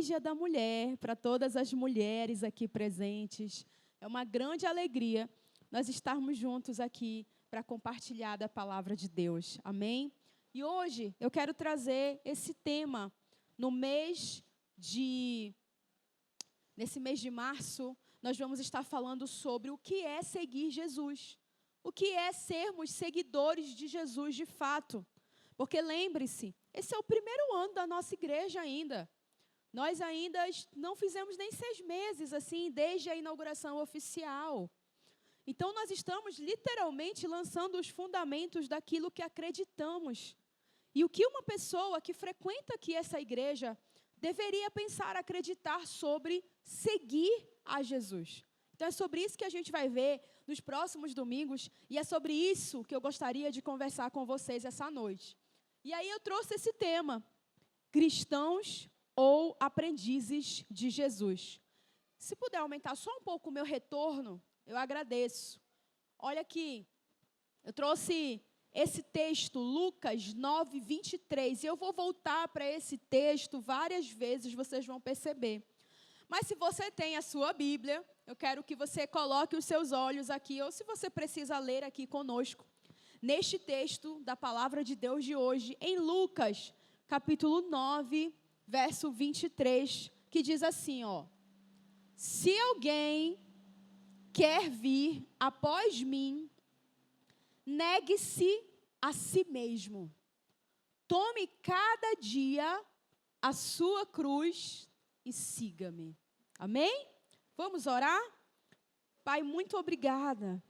Feliz Dia da Mulher para todas as mulheres aqui presentes. É uma grande alegria nós estarmos juntos aqui para compartilhar da palavra de Deus. Amém? E hoje eu quero trazer esse tema nesse mês de março, nós vamos estar falando sobre o que é seguir Jesus. O que é sermos seguidores de Jesus de fato. Porque lembre-se, esse é o primeiro ano da nossa igreja ainda. Nós ainda não fizemos nem 6 meses, assim, desde a inauguração oficial. Então, nós estamos literalmente lançando os fundamentos daquilo que acreditamos. E o que uma pessoa que frequenta aqui essa igreja deveria pensar, acreditar sobre seguir a Jesus. Então, é sobre isso que a gente vai ver nos próximos domingos, e é sobre isso que eu gostaria de conversar com vocês essa noite. E aí eu trouxe esse tema, cristãos ou aprendizes de Jesus. Se puder aumentar só um pouco o meu retorno, eu agradeço. Olha aqui, eu trouxe esse texto, Lucas 9, 23, e eu vou voltar para esse texto várias vezes, vocês vão perceber. Mas se você tem a sua Bíblia, eu quero que você coloque os seus olhos aqui, ou se você precisa ler aqui conosco, neste texto da palavra de Deus de hoje, em Lucas, capítulo 9, verso 23, que diz assim, ó: se alguém quer vir após mim, negue-se a si mesmo. Tome cada dia a sua cruz e siga-me. Amém? Vamos orar? Pai, muito obrigada,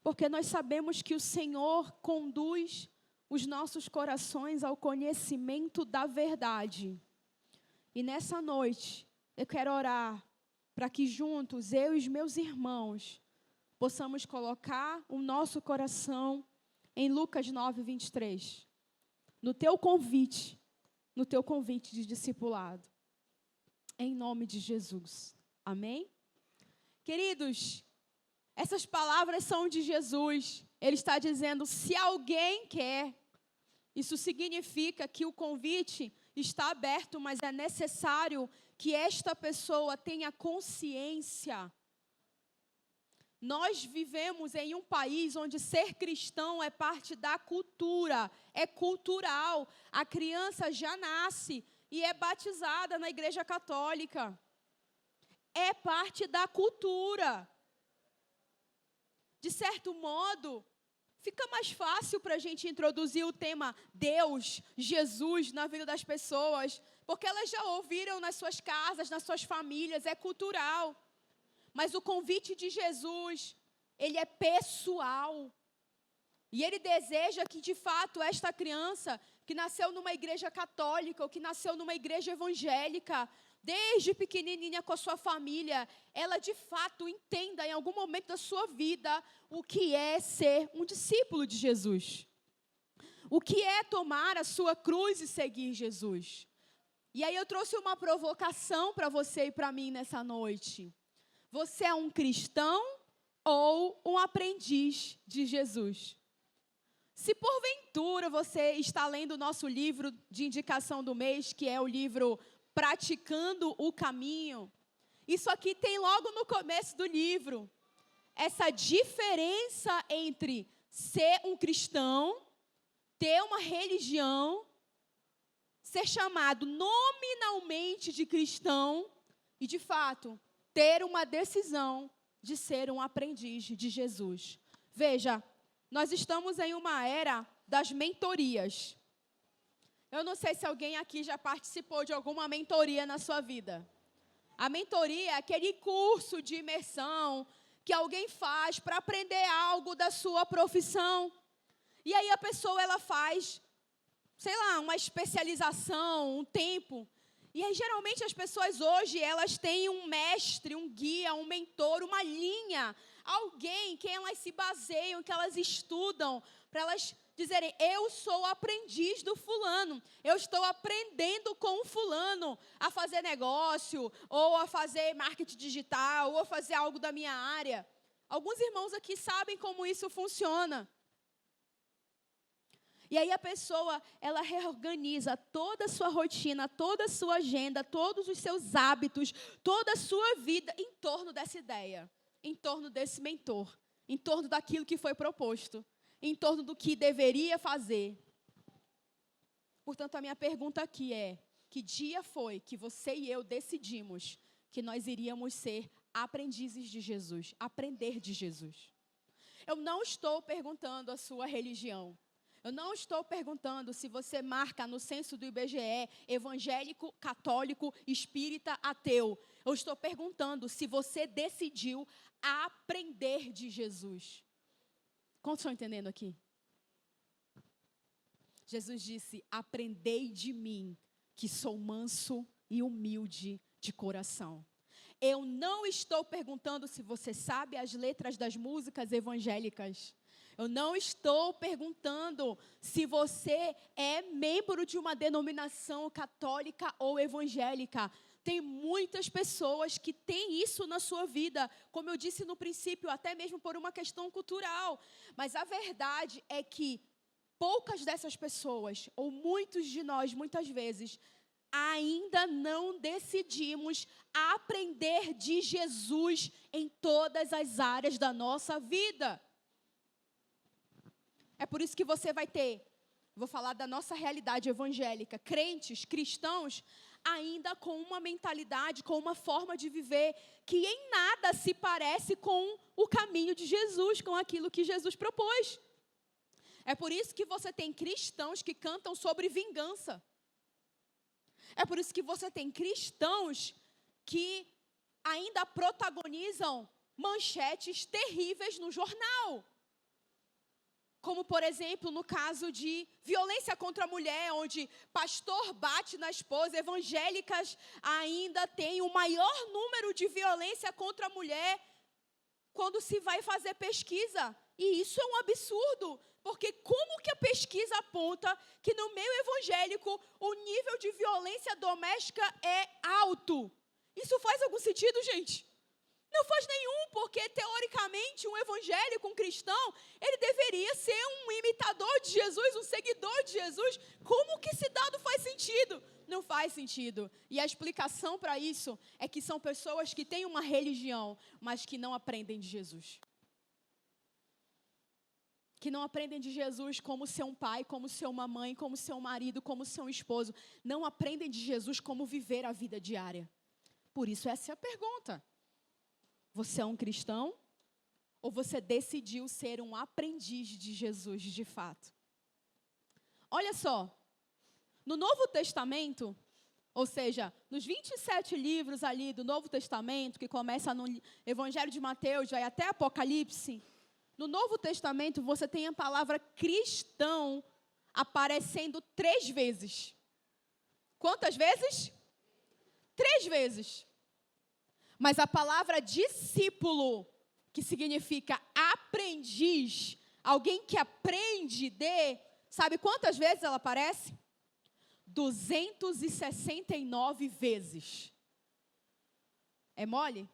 porque nós sabemos que o Senhor conduz os nossos corações ao conhecimento da verdade. E nessa noite, eu quero orar para que juntos, eu e os meus irmãos, possamos colocar o nosso coração em Lucas 9, 23. No teu convite de discipulado. Em nome de Jesus. Amém? Queridos, essas palavras são de Jesus. Ele está dizendo, se alguém quer, isso significa que o convite está aberto, mas é necessário que esta pessoa tenha consciência. Nós vivemos em um país onde ser cristão é parte da cultura, é cultural. A criança já nasce e é batizada na Igreja Católica. É parte da cultura. De certo modo, fica mais fácil para a gente introduzir o tema Deus, Jesus na vida das pessoas, porque elas já ouviram nas suas casas, nas suas famílias, é cultural. Mas o convite de Jesus, ele é pessoal. E ele deseja que, de fato, esta criança que nasceu numa igreja católica ou que nasceu numa igreja evangélica, desde pequenininha com a sua família, ela, de fato, entenda em algum momento da sua vida o que é ser um discípulo de Jesus. O que é tomar a sua cruz e seguir Jesus. E aí eu trouxe uma provocação para você e para mim nessa noite. Você é um cristão ou um aprendiz de Jesus? Se porventura você está lendo o nosso livro de indicação do mês, que é o livro Praticando o Caminho, isso aqui tem logo no começo do livro, essa diferença entre ser um cristão, ter uma religião, ser chamado nominalmente de cristão e, de fato, ter uma decisão de ser um aprendiz de Jesus. Veja, nós estamos em uma era das mentorias. Eu não sei se alguém aqui já participou de alguma mentoria na sua vida. A mentoria é aquele curso de imersão que alguém faz para aprender algo da sua profissão. E aí a pessoa ela faz, sei lá, uma especialização, um tempo. E aí, geralmente, as pessoas hoje, elas têm um mestre, um guia, um mentor, uma linha. Alguém em quem elas se baseiam, que elas estudam, para elas dizerem, eu sou aprendiz do fulano. Eu estou aprendendo com o fulano a fazer negócio, ou a fazer marketing digital, ou a fazer algo da minha área. Alguns irmãos aqui sabem como isso funciona. E aí a pessoa, ela reorganiza toda a sua rotina, toda a sua agenda, todos os seus hábitos, toda a sua vida em torno dessa ideia, em torno desse mentor, em torno daquilo que foi proposto, em torno do que deveria fazer. Portanto, a minha pergunta aqui é: que dia foi que você e eu decidimos que nós iríamos ser aprendizes de Jesus, aprender de Jesus? Eu não estou perguntando a sua religião. Eu não estou perguntando se você marca no censo do IBGE evangélico, católico, espírita, ateu. Eu estou perguntando se você decidiu aprender de Jesus. Quantos estão entendendo aqui? Jesus disse: aprendei de mim, que sou manso e humilde de coração. Eu não estou perguntando se você sabe as letras das músicas evangélicas. Eu não estou perguntando se você é membro de uma denominação católica ou evangélica. Tem muitas pessoas que têm isso na sua vida, como eu disse no princípio, até mesmo por uma questão cultural. Mas a verdade é que poucas dessas pessoas, ou muitos de nós, muitas vezes, ainda não decidimos aprender de Jesus em todas as áreas da nossa vida. É por isso que você vai ter, vou falar da nossa realidade evangélica, crentes, cristãos, ainda com uma mentalidade, com uma forma de viver que em nada se parece com o caminho de Jesus, com aquilo que Jesus propôs. É por isso que você tem cristãos que cantam sobre vingança. É por isso que você tem cristãos que ainda protagonizam manchetes terríveis no jornal. Como, por exemplo, no caso de violência contra a mulher, onde pastor bate na esposa, evangélicas ainda têm o maior número de violência contra a mulher quando se vai fazer pesquisa. E isso é um absurdo, porque como que a pesquisa aponta que no meio evangélico o nível de violência doméstica é alto? Isso faz algum sentido, gente? Não faz nenhum, porque teoricamente um evangélico, um cristão, ele deveria ser um imitador de Jesus, um seguidor de Jesus. Como que esse dado faz sentido? Não faz sentido. E a explicação para isso é que são pessoas que têm uma religião, mas que não aprendem de Jesus. Que não aprendem de Jesus como ser um pai, como ser uma mãe, como ser um marido, como ser um esposo. Não aprendem de Jesus como viver a vida diária. Por isso essa é a pergunta. Você é um cristão ou você decidiu ser um aprendiz de Jesus de fato? Olha só, no Novo Testamento, ou seja, nos 27 livros ali do Novo Testamento, que começa no Evangelho de Mateus, vai até Apocalipse, no Novo Testamento você tem a palavra cristão aparecendo 3 vezes. Quantas vezes? 3 vezes. Mas a palavra discípulo, que significa aprendiz, alguém que aprende de, sabe quantas vezes ela aparece? 269 vezes. É mole?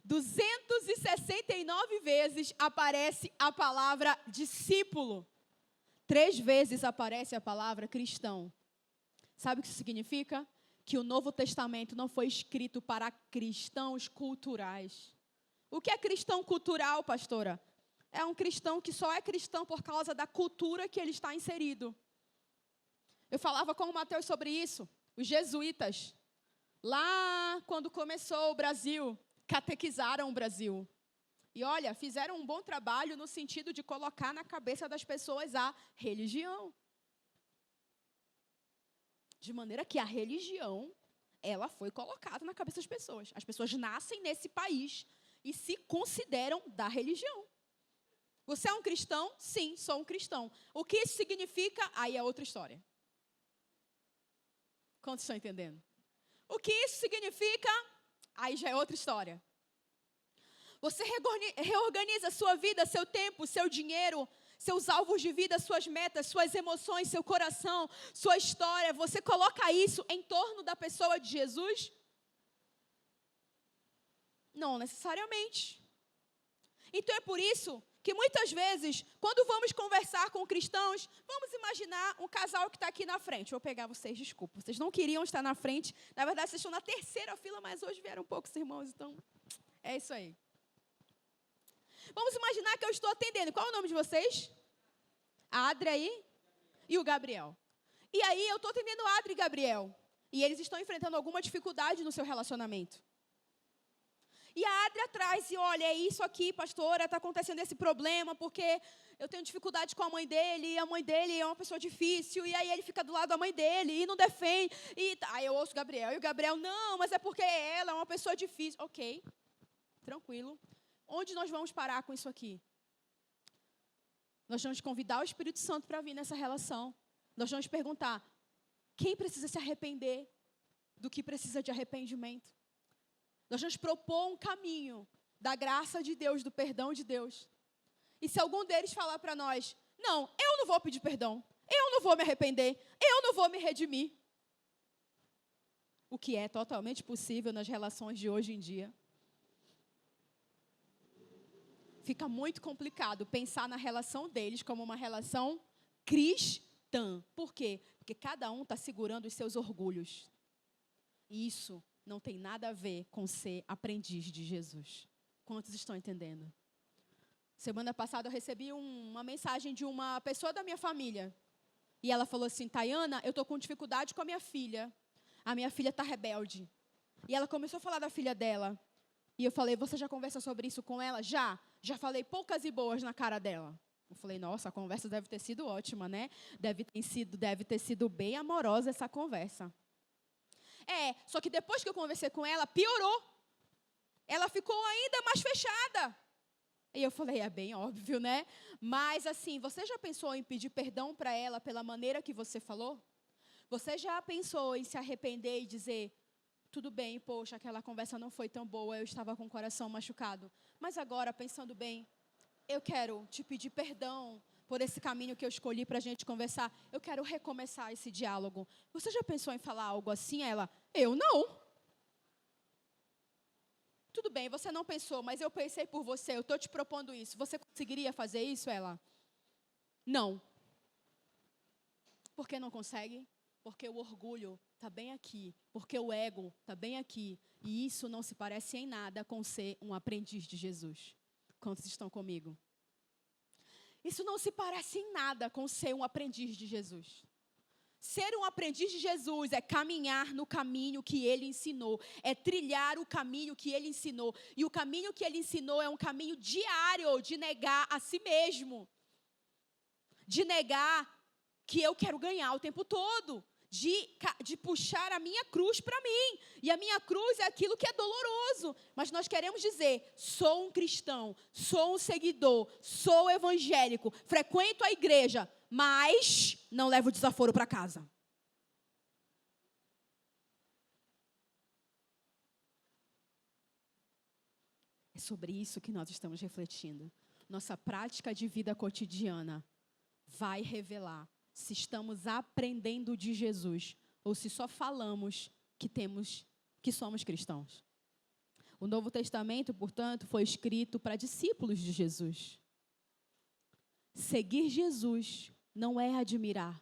269 vezes aparece a palavra discípulo. 3 vezes aparece a palavra cristão. Sabe o que isso significa? Que o Novo Testamento não foi escrito para cristãos culturais. O que é cristão cultural, pastora? É um cristão que só é cristão por causa da cultura que ele está inserido. Eu falava com o Mateus sobre isso. Os jesuítas, lá quando começou o Brasil, catequizaram o Brasil. E olha, fizeram um bom trabalho no sentido de colocar na cabeça das pessoas a religião. De maneira que a religião, ela foi colocada na cabeça das pessoas. As pessoas nascem nesse país e se consideram da religião. Você é um cristão? Sim, sou um cristão. O que isso significa? Aí é outra história. Quantos estão entendendo? O que isso significa? Aí já é outra história. Você reorganiza a sua vida, seu tempo, seu dinheiro, seus alvos de vida, suas metas, suas emoções, seu coração, sua história. Você coloca isso em torno da pessoa de Jesus? Não necessariamente. Então é por isso que muitas vezes, quando vamos conversar com cristãos, vamos imaginar um casal que está aqui na frente. Vou pegar vocês, desculpa. Vocês não queriam estar na frente. Na verdade, vocês estão na terceira fila, mas hoje vieram poucos irmãos, então é isso aí. Vamos imaginar que eu estou atendendo. Qual é o nome de vocês? A Adria e o Gabriel. E aí eu estou atendendo a Adria e Gabriel. E eles estão enfrentando alguma dificuldade no seu relacionamento. E a Adria traz e olha, é isso aqui, pastora, está acontecendo esse problema, porque eu tenho dificuldade com a mãe dele, e a mãe dele é uma pessoa difícil, e aí ele fica do lado da mãe dele, e não defende. Aí eu ouço o Gabriel, e o Gabriel, não, mas é porque ela é uma pessoa difícil. Ok, tranquilo. Onde nós vamos parar com isso aqui? Nós vamos convidar o Espírito Santo para vir nessa relação. Nós vamos perguntar, quem precisa se arrepender do que precisa de arrependimento? Nós vamos propor um caminho da graça de Deus, do perdão de Deus. E se algum deles falar para nós, não, eu não vou pedir perdão, eu não vou me arrepender, eu não vou me redimir. O que é totalmente possível nas relações de hoje em dia. Fica muito complicado pensar na relação deles como uma relação cristã. Por quê? Porque cada um está segurando os seus orgulhos. E isso não tem nada a ver com ser aprendiz de Jesus. Quantos estão entendendo? Semana passada eu recebi uma mensagem de uma pessoa da minha família. E ela falou assim, Tayana, eu estou com dificuldade com a minha filha. A minha filha está rebelde. E ela começou a falar da filha dela. E eu falei, você já conversa sobre isso com ela? Já falei poucas e boas na cara dela. Eu falei, nossa, a conversa deve ter sido ótima, né? Deve ter sido bem amorosa essa conversa. Só que depois que eu conversei com ela, piorou. Ela ficou ainda mais fechada. E eu falei, é bem óbvio, né? Mas assim, você já pensou em pedir perdão para ela pela maneira que você falou? Você já pensou em se arrepender e dizer, tudo bem, poxa, aquela conversa não foi tão boa, eu estava com o coração machucado. Mas agora, pensando bem, eu quero te pedir perdão por esse caminho que eu escolhi para a gente conversar. Eu quero recomeçar esse diálogo. Você já pensou em falar algo assim? Ela, eu não. Tudo bem, você não pensou, mas eu pensei por você, eu estou te propondo isso. Você conseguiria fazer isso? Ela, não. Por que não consegue? Porque o orgulho está bem aqui, porque o ego está bem aqui. E isso não se parece em nada com ser um aprendiz de Jesus. Quantos estão comigo? Isso não se parece em nada com ser um aprendiz de Jesus. Ser um aprendiz de Jesus é caminhar no caminho que Ele ensinou. É trilhar o caminho que Ele ensinou. E o caminho que Ele ensinou é um caminho diário de negar a si mesmo. De negar que eu quero ganhar o tempo todo. De puxar a minha cruz para mim. E a minha cruz é aquilo que é doloroso. Mas nós queremos dizer, sou um cristão, sou um seguidor, sou evangélico, frequento a igreja, mas não levo desaforo para casa. É sobre isso que nós estamos refletindo. Nossa prática de vida cotidiana vai revelar se estamos aprendendo de Jesus ou se só falamos que somos cristãos. O Novo Testamento, portanto, foi escrito para discípulos de Jesus. Seguir Jesus não é admirar,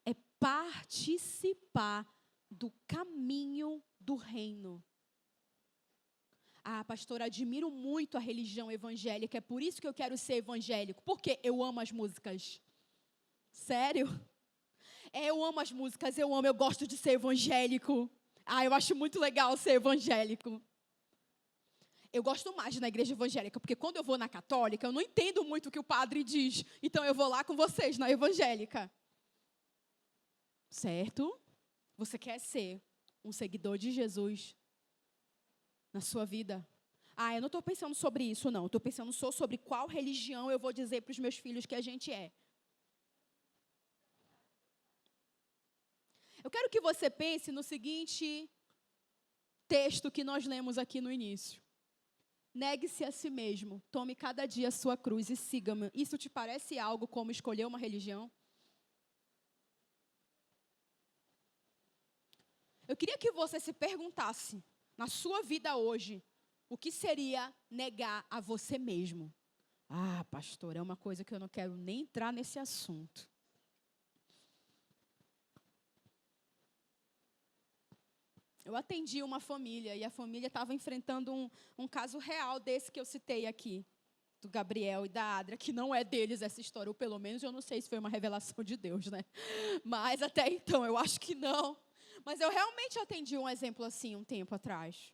é participar do caminho do reino. Ah, pastor, admiro muito a religião evangélica, é por isso que eu quero ser evangélico, porque eu amo as músicas. Sério? Eu amo as músicas, eu gosto de ser evangélico. Eu acho muito legal ser evangélico. Eu gosto mais de ir na igreja evangélica, porque quando eu vou na católica, eu não entendo muito o que o padre diz. Então eu vou lá com vocês, na evangélica. Certo? Você quer ser um seguidor de Jesus na sua vida? Eu não estou pensando sobre isso, não. Estou pensando só sobre qual religião eu vou dizer para os meus filhos que a gente é. Eu quero que você pense no seguinte texto que nós lemos aqui no início. Negue-se a si mesmo, tome cada dia a sua cruz e siga-me. Isso te parece algo como escolher uma religião? Eu queria que você se perguntasse, na sua vida hoje, o que seria negar a você mesmo? Ah, pastor, é uma coisa que eu não quero nem entrar nesse assunto. Eu atendi uma família e a família estava enfrentando um caso real desse que eu citei aqui, do Gabriel e da Adria, que não é deles essa história, ou pelo menos eu não sei se foi uma revelação de Deus, né? Mas até então eu acho que não. Mas eu realmente atendi um exemplo assim um tempo atrás.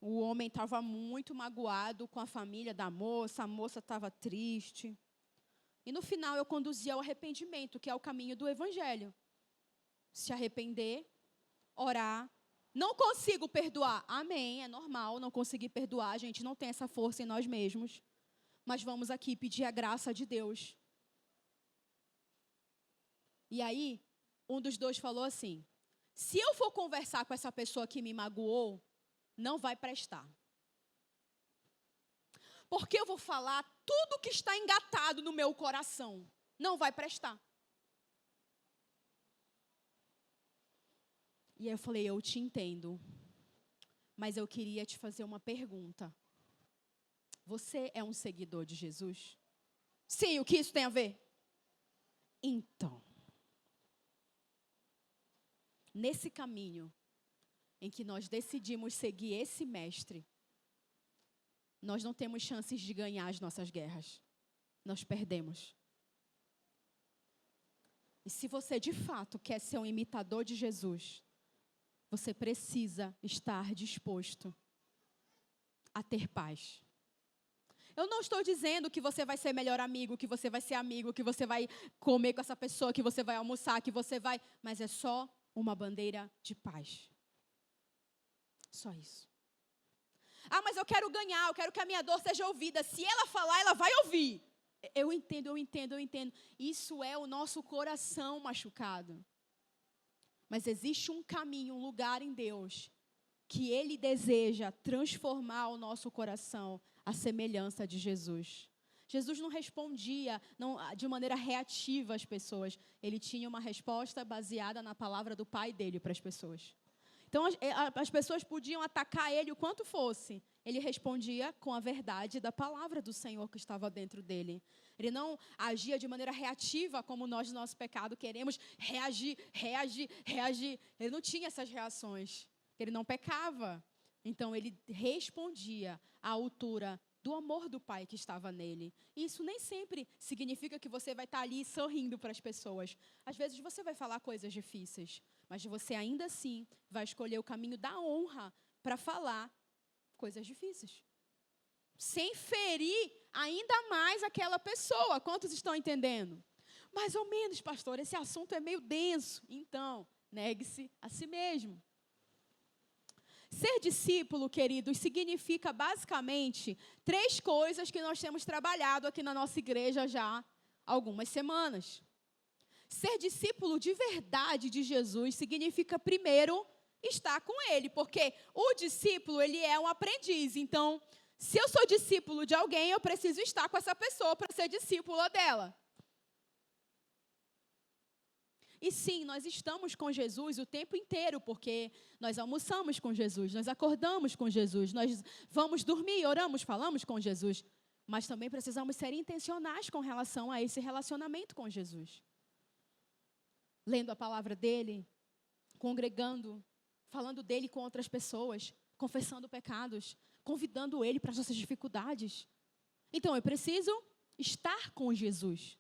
O homem estava muito magoado com a família da moça, a moça estava triste. E no final eu conduzi ao arrependimento, que é o caminho do evangelho. Se arrepender, orar. Não consigo perdoar. Amém, é normal não conseguir perdoar. A gente não tem essa força em nós mesmos. Mas vamos aqui pedir a graça de Deus. E aí, um dos dois falou assim: se eu for conversar com essa pessoa que me magoou, não vai prestar. Porque eu vou falar tudo que está engatado no meu coração. Não vai prestar. E aí eu falei: eu te entendo. Mas eu queria te fazer uma pergunta. Você é um seguidor de Jesus? Sim, o que isso tem a ver? Então, nesse caminho em que nós decidimos seguir esse mestre, nós não temos chances de ganhar as nossas guerras. Nós perdemos. E se você de fato quer ser um imitador de Jesus, você precisa estar disposto a ter paz. Eu não estou dizendo que você vai ser melhor amigo, que você vai ser amigo, que você vai comer com essa pessoa, que você vai almoçar, que você vai... Mas é só uma bandeira de paz. Só isso. Ah, mas eu quero ganhar, eu quero que a minha dor seja ouvida. Se ela falar, ela vai ouvir. Eu entendo. Isso é o nosso coração machucado. Mas existe um caminho, um lugar em Deus, que Ele deseja transformar o nosso coração à semelhança de Jesus. Jesus não respondia de maneira reativa às pessoas. Ele tinha uma resposta baseada na palavra do Pai dele para as pessoas. Então, as pessoas podiam atacar ele o quanto fosse. Ele respondia com a verdade da palavra do Senhor que estava dentro dele. Ele não agia de maneira reativa, como nós, no nosso pecado, queremos reagir. Ele não tinha essas reações. Ele não pecava. Então, ele respondia à altura do amor do Pai que estava nele. E isso nem sempre significa que você vai estar ali sorrindo para as pessoas. Às vezes, você vai falar coisas difíceis. Mas você ainda assim vai escolher o caminho da honra para falar coisas difíceis. Sem ferir ainda mais aquela pessoa. Quantos estão entendendo? Mais ou menos, pastor, esse assunto é meio denso. Então, negue-se a si mesmo. Ser discípulo, queridos, significa basicamente 3 coisas que nós temos trabalhado aqui na nossa igreja já há algumas semanas. Ser discípulo de verdade de Jesus significa, primeiro, estar com Ele, porque o discípulo, ele é um aprendiz. Então, se eu sou discípulo de alguém, eu preciso estar com essa pessoa para ser discípula dela. E sim, nós estamos com Jesus o tempo inteiro, porque nós almoçamos com Jesus, nós acordamos com Jesus, nós vamos dormir, oramos, falamos com Jesus. Mas também precisamos ser intencionais com relação a esse relacionamento com Jesus. Lendo a palavra dele, congregando, falando dele com outras pessoas, confessando pecados, convidando ele para as nossas dificuldades. Então, eu preciso estar com Jesus.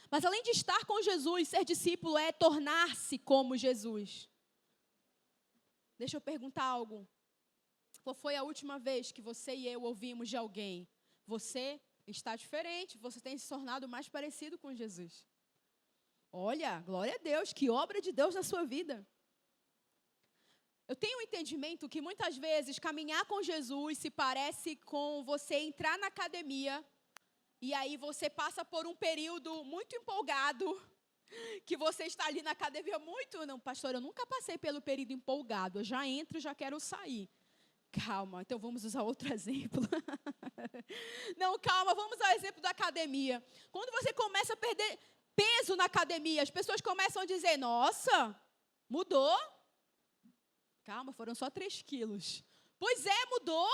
Mas além de estar com Jesus, ser discípulo é tornar-se como Jesus. Deixa eu perguntar algo. Qual foi a última vez que você e eu ouvimos de alguém? Você está diferente, você tem se tornado mais parecido com Jesus. Olha, glória a Deus, que obra de Deus na sua vida. Eu tenho um entendimento que muitas vezes caminhar com Jesus se parece com você entrar na academia e aí você passa por um período muito empolgado, que você está ali na academia muito... Não, pastor, eu nunca passei pelo período empolgado, eu já entro e já quero sair. Calma, então vamos usar outro exemplo. Não, calma, vamos usar o exemplo da academia. Quando você começa a perder peso na academia, as pessoas começam a dizer, nossa, mudou? Calma, foram só 3 quilos. Pois é, mudou.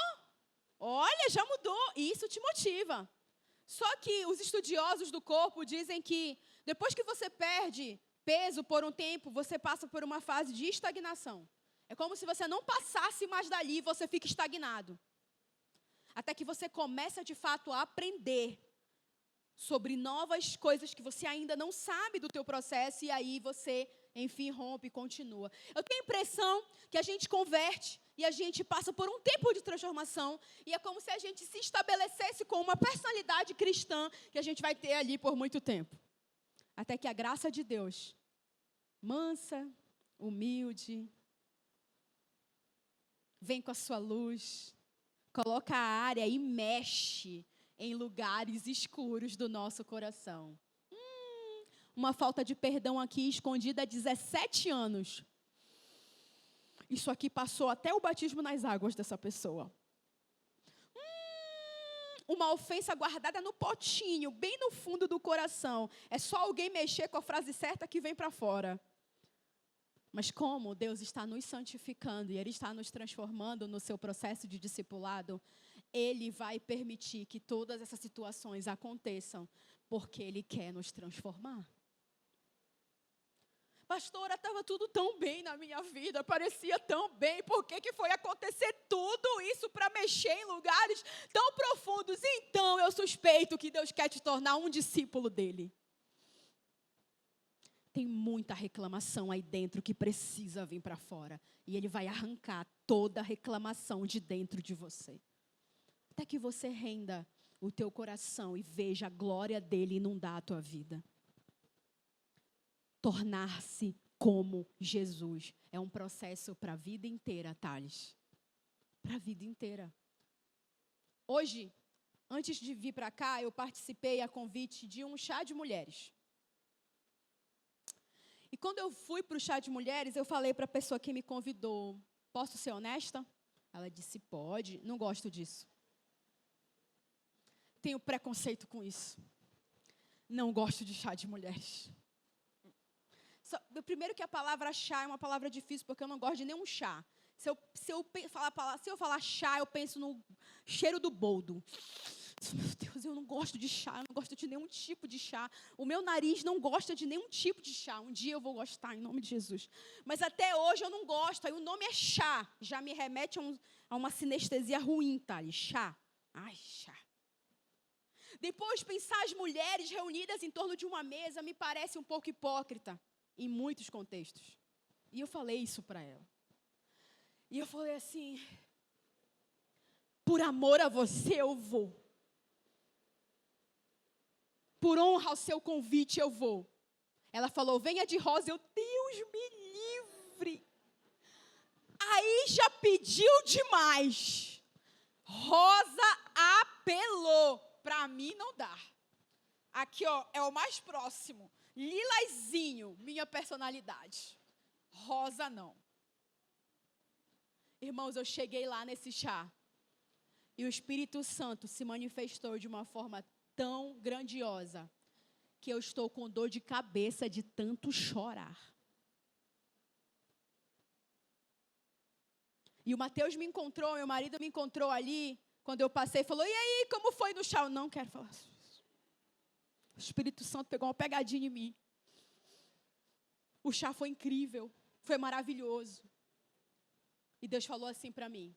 Olha, já mudou. E isso te motiva. Só que os estudiosos do corpo dizem que depois que você perde peso por um tempo, você passa por uma fase de estagnação. É como se você não passasse mais dali e você fica estagnado. Até que você começa, de fato, a aprender sobre novas coisas que você ainda não sabe do teu processo e aí você, enfim, rompe e continua. Eu tenho a impressão que a gente converte e a gente passa por um tempo de transformação e é como se a gente se estabelecesse com uma personalidade cristã que a gente vai ter ali por muito tempo. Até que a graça de Deus, mansa, humilde, vem com a sua luz, coloca a área e mexe em lugares escuros do nosso coração. Uma falta de perdão aqui escondida há 17 anos. Isso aqui passou até o batismo nas águas dessa pessoa. Uma ofensa guardada no potinho, bem no fundo do coração. É só alguém mexer com a frase certa que vem para fora. Mas como Deus está nos santificando e Ele está nos transformando no seu processo de discipulado, Ele vai permitir que todas essas situações aconteçam, porque Ele quer nos transformar. Pastora, estava tudo tão bem na minha vida, parecia tão bem, por que foi acontecer tudo isso para mexer em lugares tão profundos? Então, eu suspeito que Deus quer te tornar um discípulo dEle. Tem muita reclamação aí dentro que precisa vir para fora. E Ele vai arrancar toda a reclamação de dentro de você. Até que você renda o teu coração e veja a glória dEle inundar a tua vida. Tornar-se como Jesus é um processo para a vida inteira, Thales. Para a vida inteira. Hoje, antes de vir para cá, eu participei a convite de um chá de mulheres. E quando eu fui para o chá de mulheres, eu falei para a pessoa que me convidou, posso ser honesta? Ela disse, pode, não gosto disso. Tenho preconceito com isso. Não gosto de chá de mulheres. Primeiro que a palavra chá é uma palavra difícil, porque eu não gosto de nenhum chá. Se eu falar chá, eu penso no cheiro do boldo. Meu Deus, eu não gosto de chá, eu não gosto de nenhum tipo de chá. O meu nariz não gosta de nenhum tipo de chá. Um dia eu vou gostar, em nome de Jesus. Mas até hoje eu não gosto. Aí o nome é chá. Já me remete a uma sinestesia ruim, tá? Chá. Ai, chá. Depois, pensar as mulheres reunidas em torno de uma mesa me parece um pouco hipócrita, em muitos contextos. E eu falei isso para ela. E eu falei assim, por amor a você eu vou. Por honra ao seu convite eu vou. Ela falou, venha de rosa. Eu, Deus me livre. Aí já pediu demais. Rosa apelou. Para mim não dá. Aqui, ó, é o mais próximo. Lilazinho, minha personalidade. Rosa não. Irmãos, eu cheguei lá nesse chá. E o Espírito Santo se manifestou de uma forma tão grandiosa que eu estou com dor de cabeça de tanto chorar. E o Mateus me encontrou, meu marido me encontrou ali, quando eu passei, falou, e aí, como foi no chá? Eu não quero falar isso. O Espírito Santo pegou uma pegadinha em mim. O chá foi incrível, foi maravilhoso. E Deus falou assim para mim,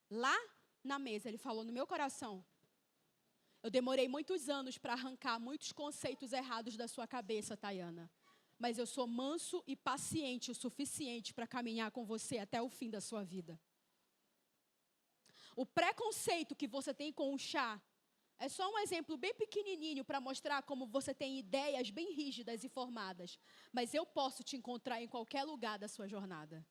lá na mesa, Ele falou no meu coração, eu demorei muitos anos para arrancar muitos conceitos errados da sua cabeça, Tayana. Mas eu sou manso e paciente o suficiente para caminhar com você até o fim da sua vida. O preconceito que você tem com o chá é só um exemplo bem pequenininho para mostrar como você tem ideias bem rígidas e formadas. Mas eu posso te encontrar em qualquer lugar da sua jornada.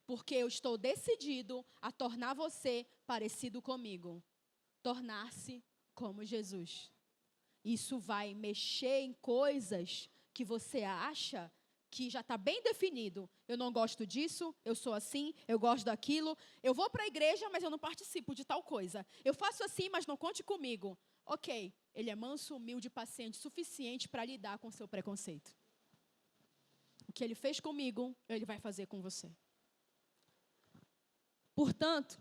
Porque eu estou decidido a tornar você parecido comigo. Tornar-se como Jesus. Isso vai mexer em coisas que você acha que já está bem definido. Eu não gosto disso, eu sou assim, eu gosto daquilo. Eu vou para a igreja, mas eu não participo de tal coisa. Eu faço assim, mas não conte comigo. Ok, ele é manso, humilde, paciente, suficiente para lidar com o seu preconceito. O que ele fez comigo, ele vai fazer com você. Portanto,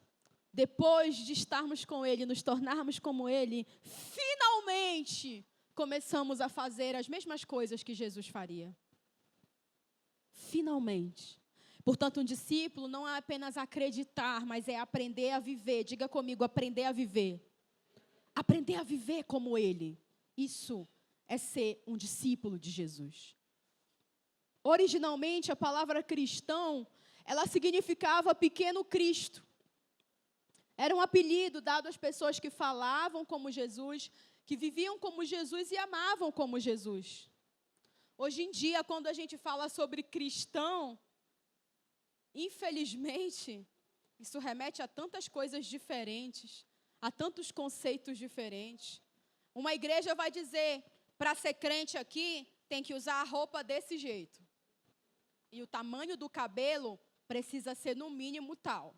depois de estarmos com Ele, nos tornarmos como Ele, finalmente começamos a fazer as mesmas coisas que Jesus faria. Finalmente. Portanto, um discípulo não é apenas acreditar, mas é aprender a viver. Diga comigo, aprender a viver. Aprender a viver como Ele. Isso é ser um discípulo de Jesus. Originalmente, a palavra cristão, ela significava pequeno Cristo. Era um apelido dado às pessoas que falavam como Jesus, que viviam como Jesus e amavam como Jesus. Hoje em dia, quando a gente fala sobre cristão, infelizmente, isso remete a tantas coisas diferentes, a tantos conceitos diferentes. Uma igreja vai dizer, para ser crente aqui, tem que usar a roupa desse jeito. E o tamanho do cabelo precisa ser no mínimo tal.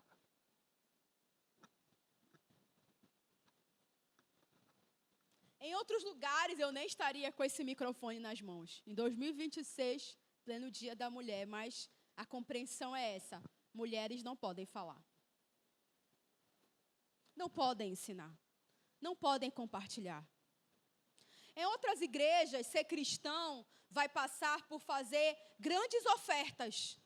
Em outros lugares, eu nem estaria com esse microfone nas mãos. Em 2026, pleno dia da mulher, mas a compreensão é essa. Mulheres não podem falar. Não podem ensinar. Não podem compartilhar. Em outras igrejas, ser cristão vai passar por fazer grandes ofertas.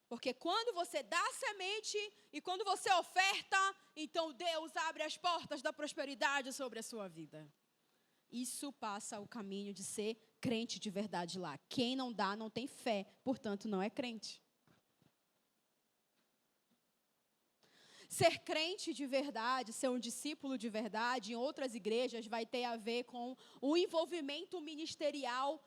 Porque quando você dá a semente e quando você oferta, então Deus abre as portas da prosperidade sobre a sua vida. Isso passa o caminho de ser crente de verdade lá. Quem não dá não tem fé, portanto não é crente. Ser crente de verdade, ser um discípulo de verdade, em outras igrejas vai ter a ver com o envolvimento ministerial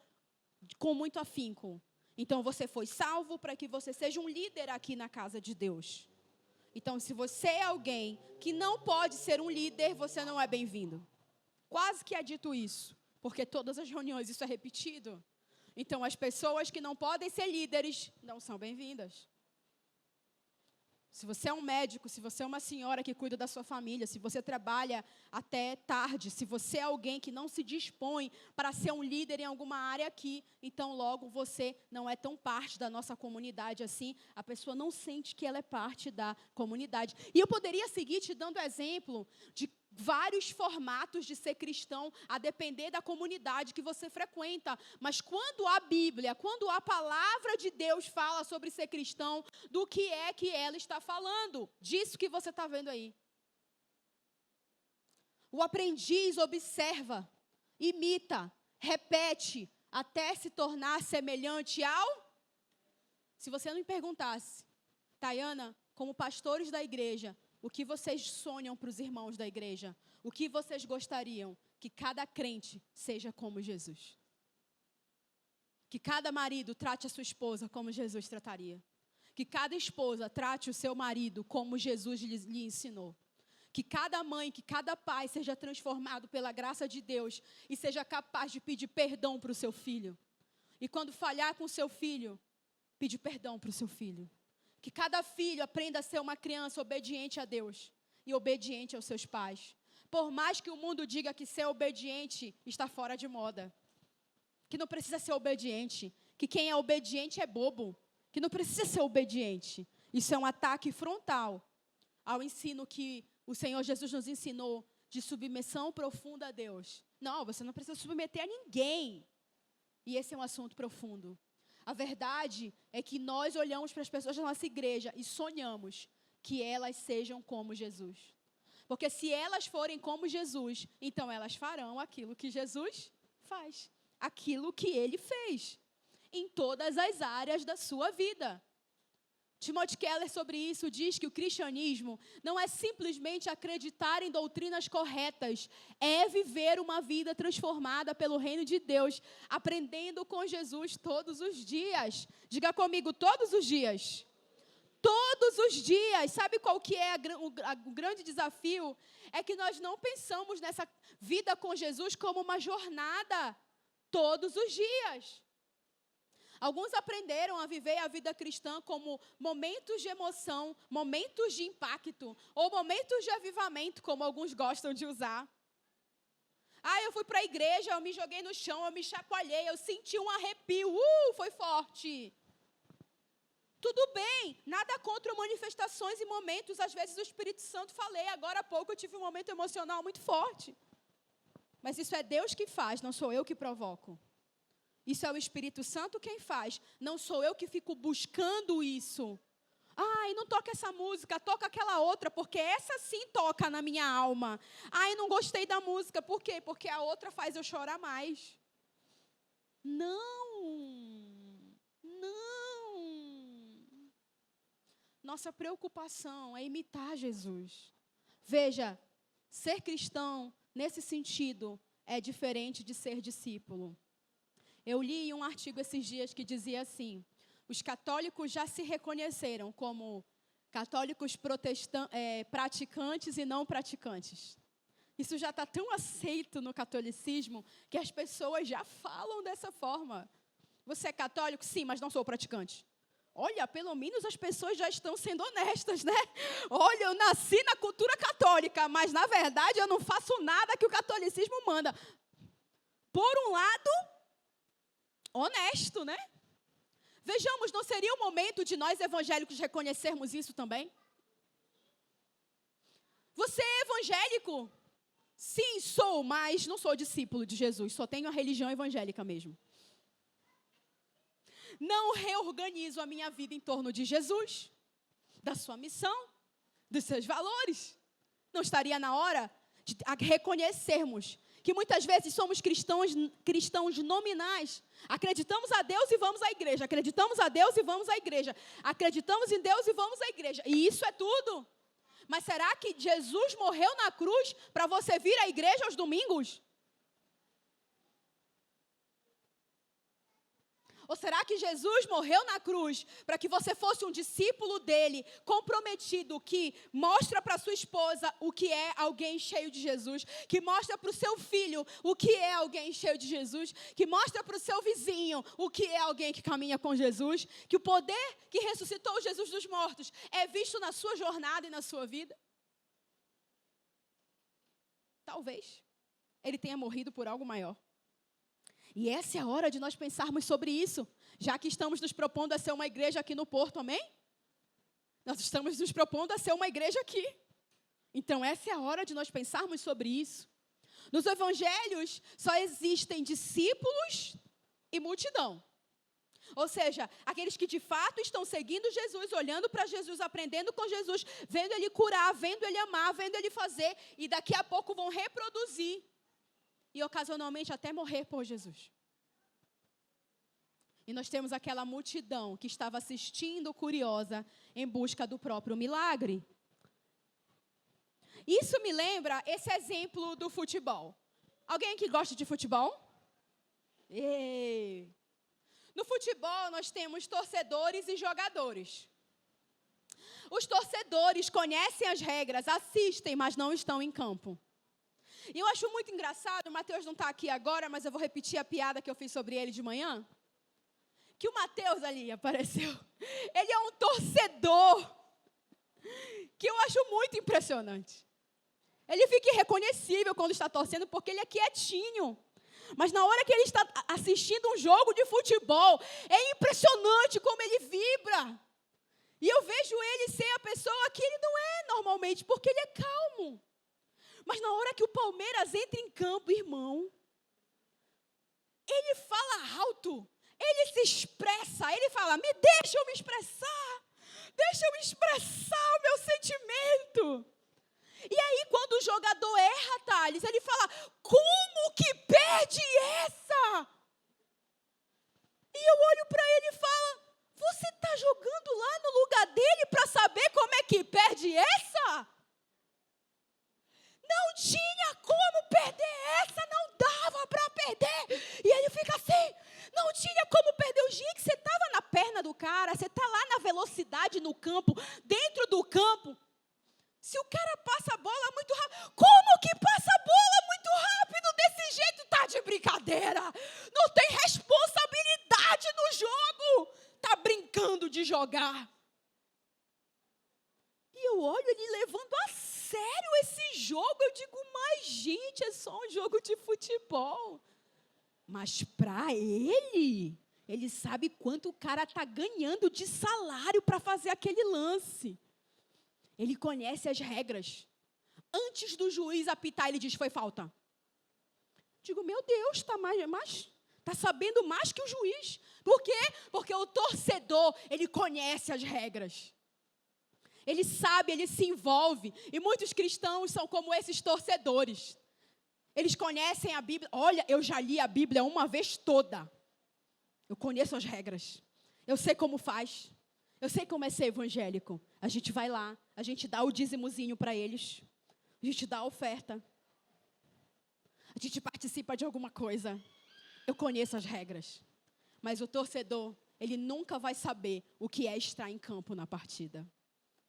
com muito afinco. Então você foi salvo para que você seja um líder aqui na casa de Deus. Então se você é alguém que não pode ser um líder, você não é bem-vindo. Quase que é dito isso, porque todas as reuniões isso é repetido. Então, as pessoas que não podem ser líderes não são bem-vindas. Se você é um médico, se você é uma senhora que cuida da sua família, se você trabalha até tarde, se você é alguém que não se dispõe para ser um líder em alguma área aqui, então logo você não é tão parte da nossa comunidade assim, a pessoa não sente que ela é parte da comunidade. E eu poderia seguir te dando exemplo de vários formatos de ser cristão, a depender da comunidade que você frequenta. Mas quando a Bíblia, quando a palavra de Deus fala sobre ser cristão, do que é que ela está falando? Disso que você está vendo aí. O aprendiz observa, imita, repete, até se tornar semelhante ao... Se você não me perguntasse, Tayana, como pastores da igreja, o que vocês sonham para os irmãos da igreja? O que vocês gostariam? Que cada crente seja como Jesus. Que cada marido trate a sua esposa como Jesus trataria. Que cada esposa trate o seu marido como Jesus lhe ensinou. Que cada mãe, que cada pai seja transformado pela graça de Deus e seja capaz de pedir perdão para o seu filho. E quando falhar com o seu filho, pedir perdão para o seu filho. Que cada filho aprenda a ser uma criança obediente a Deus e obediente aos seus pais. Por mais que o mundo diga que ser obediente está fora de moda. Que não precisa ser obediente. Que quem é obediente é bobo. Que não precisa ser obediente. Isso é um ataque frontal ao ensino que o Senhor Jesus nos ensinou de submissão profunda a Deus. Não, você não precisa submeter a ninguém. E esse é um assunto profundo. A verdade é que nós olhamos para as pessoas da nossa igreja e sonhamos que elas sejam como Jesus. Porque se elas forem como Jesus, então elas farão aquilo que Jesus faz. Aquilo que Ele fez. Em todas as áreas da sua vida. Timothy Keller sobre isso diz que o cristianismo não é simplesmente acreditar em doutrinas corretas, é viver uma vida transformada pelo reino de Deus, aprendendo com Jesus todos os dias. Diga comigo, todos os dias. Todos os dias. Sabe qual que é o grande desafio? É que nós não pensamos nessa vida com Jesus como uma jornada todos os dias. Alguns aprenderam a viver a vida cristã como momentos de emoção, momentos de impacto, ou momentos de avivamento, como alguns gostam de usar. Eu fui para a igreja, eu me joguei no chão, eu me chacoalhei, eu senti um arrepio, foi forte. Tudo bem, nada contra manifestações e momentos. Às vezes o Espírito Santo, falei, agora há pouco eu tive um momento emocional muito forte. Mas isso é Deus que faz, não sou eu que provoco. Isso é o Espírito Santo quem faz, não sou eu que fico buscando isso. Ai, não toca essa música, toca aquela outra, porque essa sim toca na minha alma. Ai, não gostei da música, por quê? Porque a outra faz eu chorar mais. Não. Nossa preocupação é imitar Jesus. Veja, ser cristão, nesse sentido, é diferente de ser discípulo. Eu li um artigo esses dias que dizia assim: os católicos já se reconheceram como católicos praticantes e não praticantes. Isso já está tão aceito no catolicismo que as pessoas já falam dessa forma. Você é católico? Sim, mas não sou praticante. Olha, pelo menos as pessoas já estão sendo honestas, né? Olha, eu nasci na cultura católica, mas na verdade eu não faço nada que o catolicismo manda. Por um lado, honesto, né? Vejamos, não seria o momento de nós evangélicos reconhecermos isso também? Você é evangélico? Sim, sou, mas não sou discípulo de Jesus, só tenho a religião evangélica mesmo. Não reorganizo a minha vida em torno de Jesus, da sua missão, dos seus valores. Não estaria na hora de reconhecermos que muitas vezes somos cristãos nominais. Acreditamos a Deus e vamos à igreja. Acreditamos a Deus e vamos à igreja. Acreditamos em Deus e vamos à igreja. E isso é tudo. Mas será que Jesus morreu na cruz para você vir à igreja aos domingos? Ou será que Jesus morreu na cruz para que você fosse um discípulo dele, comprometido, que mostra para sua esposa o que é alguém cheio de Jesus, que mostra para o seu filho o que é alguém cheio de Jesus, que mostra para o seu vizinho o que é alguém que caminha com Jesus, que o poder que ressuscitou Jesus dos mortos é visto na sua jornada e na sua vida? Talvez ele tenha morrido por algo maior. E essa é a hora de nós pensarmos sobre isso, já que estamos nos propondo a ser uma igreja aqui no Porto, amém? Nós estamos nos propondo a ser uma igreja aqui. Então, essa é a hora de nós pensarmos sobre isso. Nos evangelhos, só existem discípulos e multidão. Ou seja, aqueles que de fato estão seguindo Jesus, olhando para Jesus, aprendendo com Jesus, vendo Ele curar, vendo Ele amar, vendo Ele fazer, e daqui a pouco vão reproduzir. E ocasionalmente até morrer por Jesus. E nós temos aquela multidão que estava assistindo curiosa em busca do próprio milagre. Isso me lembra esse exemplo do futebol. Alguém aqui gosta de futebol? No futebol nós temos torcedores e jogadores. Os torcedores conhecem as regras, assistem, mas não estão em campo. E eu acho muito engraçado, o Mateus não está aqui agora, mas eu vou repetir a piada que eu fiz sobre ele de manhã. Que o Mateus ali apareceu. Ele é um torcedor que eu acho muito impressionante. Ele fica irreconhecível quando está torcendo, porque ele é quietinho. Mas na hora que ele está assistindo um jogo de futebol, é impressionante como ele vibra. E eu vejo ele ser a pessoa que ele não é normalmente, porque ele é calmo. Mas na hora que o Palmeiras entra em campo, irmão, ele fala alto, ele se expressa, ele fala, deixa eu me expressar o meu sentimento. E aí, quando o jogador erra, Thales, ele fala, como que perde essa? E eu olho para ele e falo, você está jogando lá no lugar dele para saber como é que perde essa? Não tinha como perder essa, não dava para perder. E ele fica assim, não tinha como perder. O dia que você estava na perna do cara, você está lá na velocidade no campo, dentro do campo. Se o cara passa a bola muito rápido, como que passa a bola muito rápido desse jeito? Tá de brincadeira. Não tem responsabilidade no jogo. Tá brincando de jogar. E eu olho ele levando a sério esse jogo. Eu digo, mas gente, é só um jogo de futebol. Mas para ele ele sabe quanto o cara está ganhando de salário para fazer aquele lance. Ele conhece as regras. Antes do juiz apitar, ele diz, foi falta. Digo, meu Deus, está sabendo mais que o juiz. Por quê? Porque o torcedor, ele conhece as regras. Ele sabe, ele se envolve. E muitos cristãos são como esses torcedores. Eles conhecem a Bíblia. Olha, eu já li a Bíblia uma vez toda. Eu conheço as regras. Eu sei como faz. Eu sei como é ser evangélico. A gente vai lá, a gente dá o dízimozinho para eles. A gente dá a oferta. A gente participa de alguma coisa. Eu conheço as regras. Mas o torcedor, ele nunca vai saber o que é estar em campo na partida.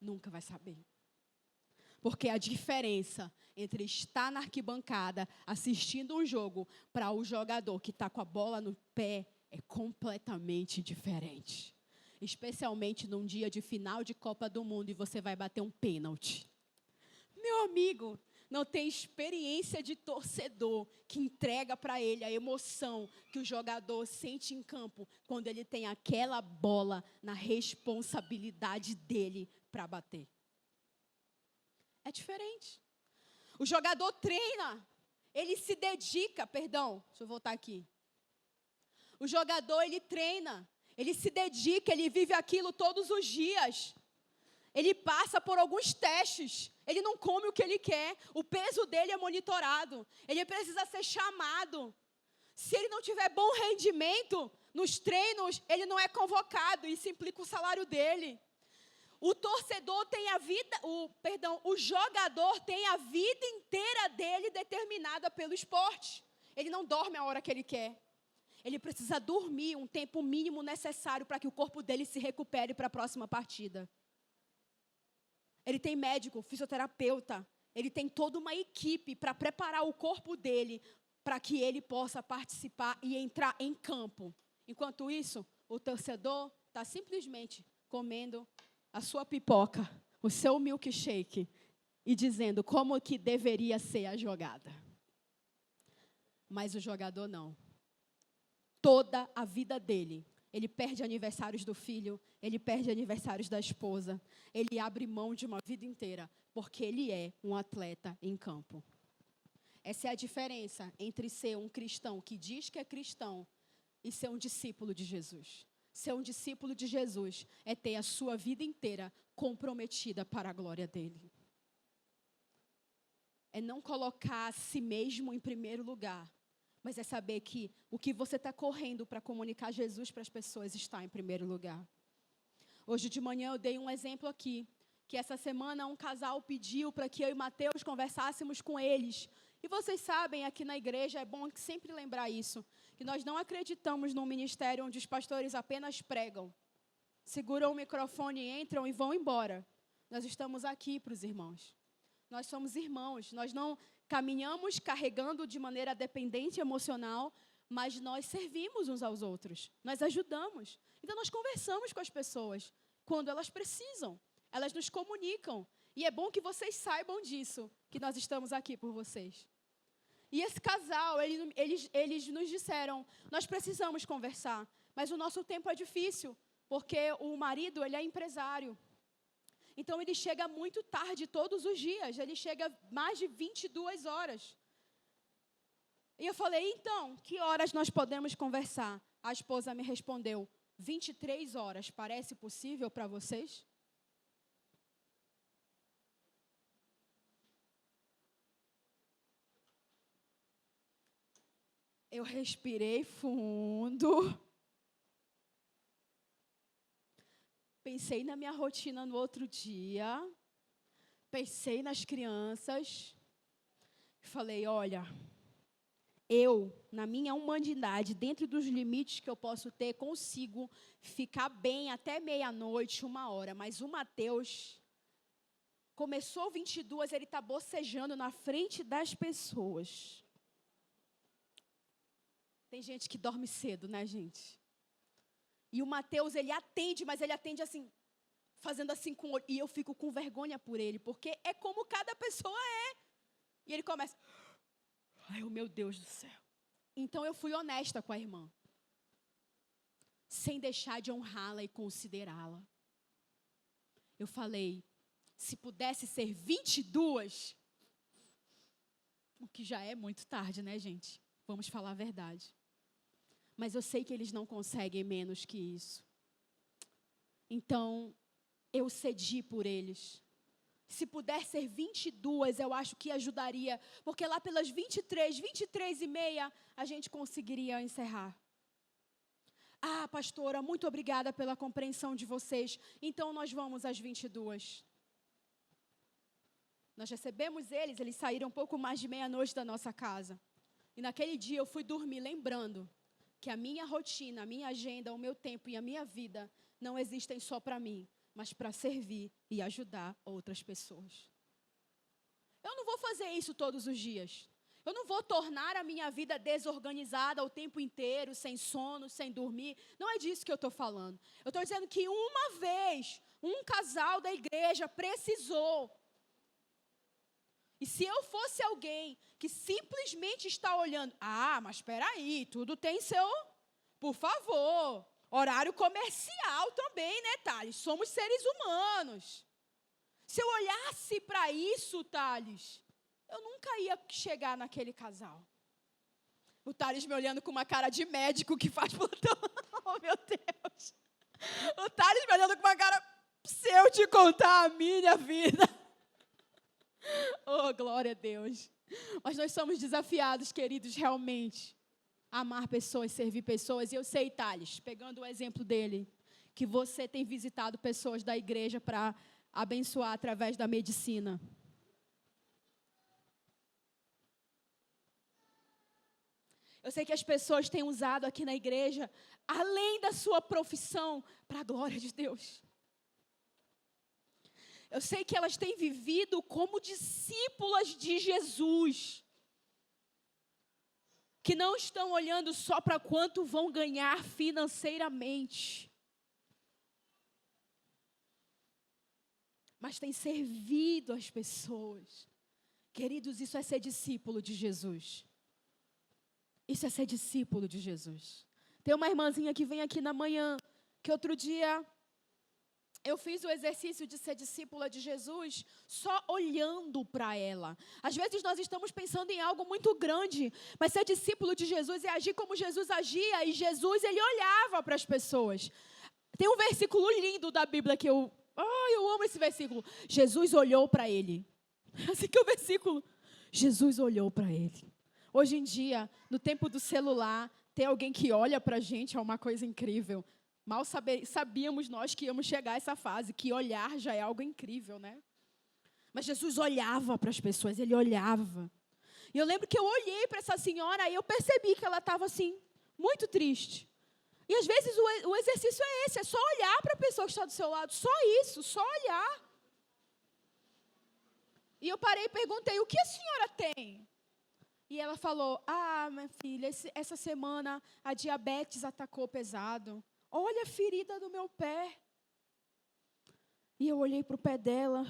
Nunca vai saber. Porque a diferença entre estar na arquibancada assistindo um jogo para o jogador que está com a bola no pé é completamente diferente. Especialmente num dia de final de Copa do Mundo e você vai bater um pênalti. Meu amigo, não tem experiência de torcedor que entrega para ele a emoção que o jogador sente em campo quando ele tem aquela bola na responsabilidade dele para bater. É diferente. O jogador treina, ele se dedica, deixa eu voltar aqui. O jogador, ele treina, ele se dedica, ele vive aquilo todos os dias. Ele passa por alguns testes, ele não come o que ele quer, o peso dele é monitorado, ele precisa ser chamado. Se ele não tiver bom rendimento nos treinos, ele não é convocado, isso implica o salário dele. O torcedor tem o jogador tem a vida inteira dele determinada pelo esporte. Ele não dorme a hora que ele quer. Ele precisa dormir um tempo mínimo necessário para que o corpo dele se recupere para a próxima partida. Ele tem médico, fisioterapeuta. Ele tem toda uma equipe para preparar o corpo dele para que ele possa participar e entrar em campo. Enquanto isso, o torcedor está simplesmente comendo a sua pipoca, o seu milkshake e dizendo como que deveria ser a jogada. Mas o jogador não. Toda a vida dele, ele perde aniversários do filho, ele perde aniversários da esposa, ele abre mão de uma vida inteira, porque ele é um atleta em campo. Essa é a diferença entre ser um cristão que diz que é cristão e ser um discípulo de Jesus. Ser um discípulo de Jesus é ter a sua vida inteira comprometida para a glória dele. É não colocar a si mesmo em primeiro lugar, mas é saber que o que você está correndo para comunicar Jesus para as pessoas está em primeiro lugar. Hoje de manhã eu dei um exemplo aqui, que essa semana um casal pediu para que eu e Mateus conversássemos com eles. E vocês sabem, aqui na igreja, é bom sempre lembrar isso, que nós não acreditamos num ministério onde os pastores apenas pregam, seguram o microfone, entram e vão embora. Nós estamos aqui para os irmãos. Nós somos irmãos, nós não caminhamos carregando de maneira dependente emocional, mas nós servimos uns aos outros, nós ajudamos. Então nós conversamos com as pessoas quando elas precisam, elas nos comunicam. E é bom que vocês saibam disso, que nós estamos aqui por vocês. E esse casal, eles nos disseram, nós precisamos conversar, mas o nosso tempo é difícil, porque o marido, ele é empresário. Então, ele chega muito tarde todos os dias, ele chega mais de 22 horas. E eu falei, então, que horas nós podemos conversar? A esposa me respondeu, 23 horas, parece possível para vocês? Eu respirei fundo. Pensei na minha rotina no outro dia. Pensei nas crianças. Falei, olha, eu, na minha humanidade, dentro dos limites que eu posso ter, consigo ficar bem até meia-noite, 1h. Mas o Mateus, começou 22, ele está bocejando na frente das pessoas. Tem gente que dorme cedo, né, gente? E o Mateus, ele atende, mas ele atende assim, fazendo assim com o olho. E eu fico com vergonha por ele, porque é como cada pessoa é. E ele começa, ai, meu Deus do céu. Então eu fui honesta com a irmã. sem deixar de honrá-la e considerá-la. Eu falei, se pudesse ser 22, o que já é muito tarde, né, gente? Vamos falar a verdade. Mas eu sei que eles não conseguem menos que isso. Então, eu cedi por eles. Se puder ser 22, eu acho que ajudaria, porque lá pelas 23 e meia, a gente conseguiria encerrar. Ah, pastora, muito obrigada pela compreensão de vocês. Então, nós vamos às 22. Nós recebemos eles saíram um pouco mais de meia-noite da nossa casa. E naquele dia eu fui dormir lembrando que a minha rotina, a minha agenda, o meu tempo e a minha vida não existem só para mim, mas para servir e ajudar outras pessoas. Eu não vou fazer isso todos os dias. Eu não vou tornar a minha vida desorganizada o tempo inteiro, sem sono, sem dormir. Não é disso que eu estou falando. Eu estou dizendo que uma vez, um casal da igreja precisou. E se eu fosse alguém que simplesmente está olhando, mas espera aí, tudo tem seu, por favor, horário comercial também, né, Thales? Somos seres humanos. Se eu olhasse para isso, Thales, eu nunca ia chegar naquele casal. O Thales me olhando com uma cara de médico que faz plantão. Oh, meu Deus. O Thales me olhando com uma cara, se eu te contar a minha vida. Oh, glória a Deus. Mas nós somos desafiados, queridos, realmente, a amar pessoas, servir pessoas. E eu sei, Thales, pegando o exemplo dele, que você tem visitado pessoas da igreja para abençoar através da medicina. Eu sei que as pessoas têm usado aqui na igreja, além da sua profissão, para a glória de Deus. Eu sei que elas têm vivido como discípulas de Jesus, que não estão olhando só para quanto vão ganhar financeiramente, mas têm servido as pessoas. Queridos, isso é ser discípulo de Jesus. Isso é ser discípulo de Jesus. Tem uma irmãzinha que vem aqui na manhã, que outro dia eu fiz o exercício de ser discípula de Jesus só olhando para ela. Às vezes nós estamos pensando em algo muito grande, mas ser discípulo de Jesus é agir como Jesus agia, e Jesus, ele olhava para as pessoas. Tem um versículo lindo da Bíblia que eu amo esse versículo. Jesus olhou para ele. Assim que é o versículo. Jesus olhou para ele. Hoje em dia, no tempo do celular, ter alguém que olha para a gente é uma coisa incrível. Mal sabíamos nós que íamos chegar a essa fase, que olhar já é algo incrível, né? Mas Jesus olhava para as pessoas, ele olhava. E eu lembro que eu olhei para essa senhora e eu percebi que ela estava assim, muito triste. E às vezes o exercício é esse, é só olhar para a pessoa que está do seu lado, só isso, só olhar. E eu parei e perguntei, o que a senhora tem? E ela falou, minha filha, essa semana a diabetes atacou pesado. Olha a ferida do meu pé. E eu olhei para o pé dela.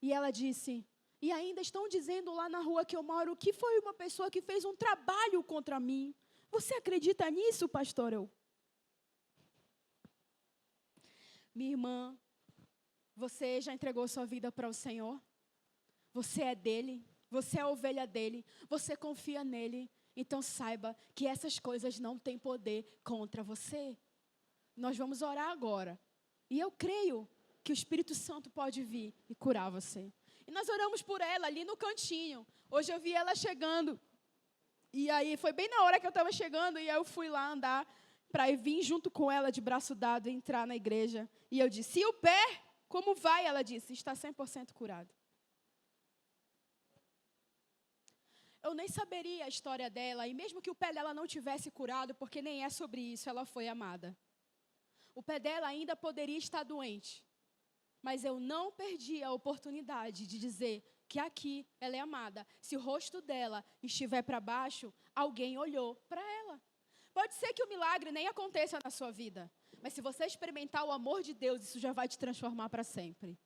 E ela disse, e ainda estão dizendo lá na rua que eu moro que foi uma pessoa que fez um trabalho contra mim. Você acredita nisso, pastor? Minha irmã, você já entregou sua vida para o Senhor? Você é dele, você é a ovelha dele, você confia nele. Então saiba que essas coisas não têm poder contra você. Nós vamos orar agora. E eu creio que o Espírito Santo pode vir e curar você. E nós oramos por ela ali no cantinho. Hoje eu vi ela chegando. E aí foi bem na hora que eu estava chegando, e aí eu fui lá andar para vir junto com ela de braço dado e entrar na igreja. E eu disse, e o pé, como vai? Ela disse, está 100% curado. Eu nem saberia a história dela, e mesmo que o pé dela não tivesse curado, porque nem é sobre isso, ela foi amada. O pé dela ainda poderia estar doente, mas eu não perdi a oportunidade de dizer que aqui ela é amada. Se o rosto dela estiver para baixo, alguém olhou para ela. Pode ser que o milagre nem aconteça na sua vida, mas se você experimentar o amor de Deus, isso já vai te transformar para sempre.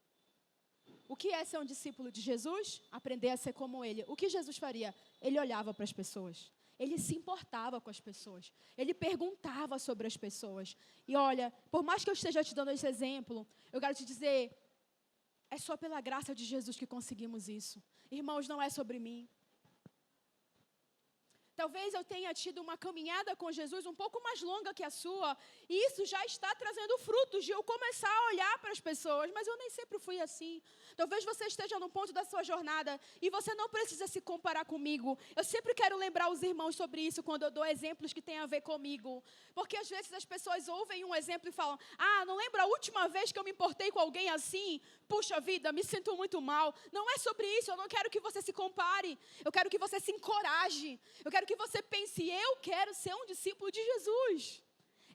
O que é ser um discípulo de Jesus? Aprender a ser como ele. O que Jesus faria? Ele olhava para as pessoas. Ele se importava com as pessoas. Ele perguntava sobre as pessoas. E olha, por mais que eu esteja te dando esse exemplo, eu quero te dizer, é só pela graça de Jesus que conseguimos isso. Irmãos, não é sobre mim. Talvez eu tenha tido uma caminhada com Jesus um pouco mais longa que a sua, e isso já está trazendo frutos de eu começar a olhar para as pessoas, mas eu nem sempre fui assim. Talvez você esteja num ponto da sua jornada e você não precisa se comparar comigo. Eu sempre quero lembrar os irmãos sobre isso quando eu dou exemplos que têm a ver comigo. Porque às vezes as pessoas ouvem um exemplo e falam, não lembro a última vez que eu me importei com alguém assim? Puxa vida, me sinto muito mal. Não é sobre isso, eu não quero que você se compare. Eu quero que você se encoraje. Eu quero que você pense, eu quero ser um discípulo de Jesus.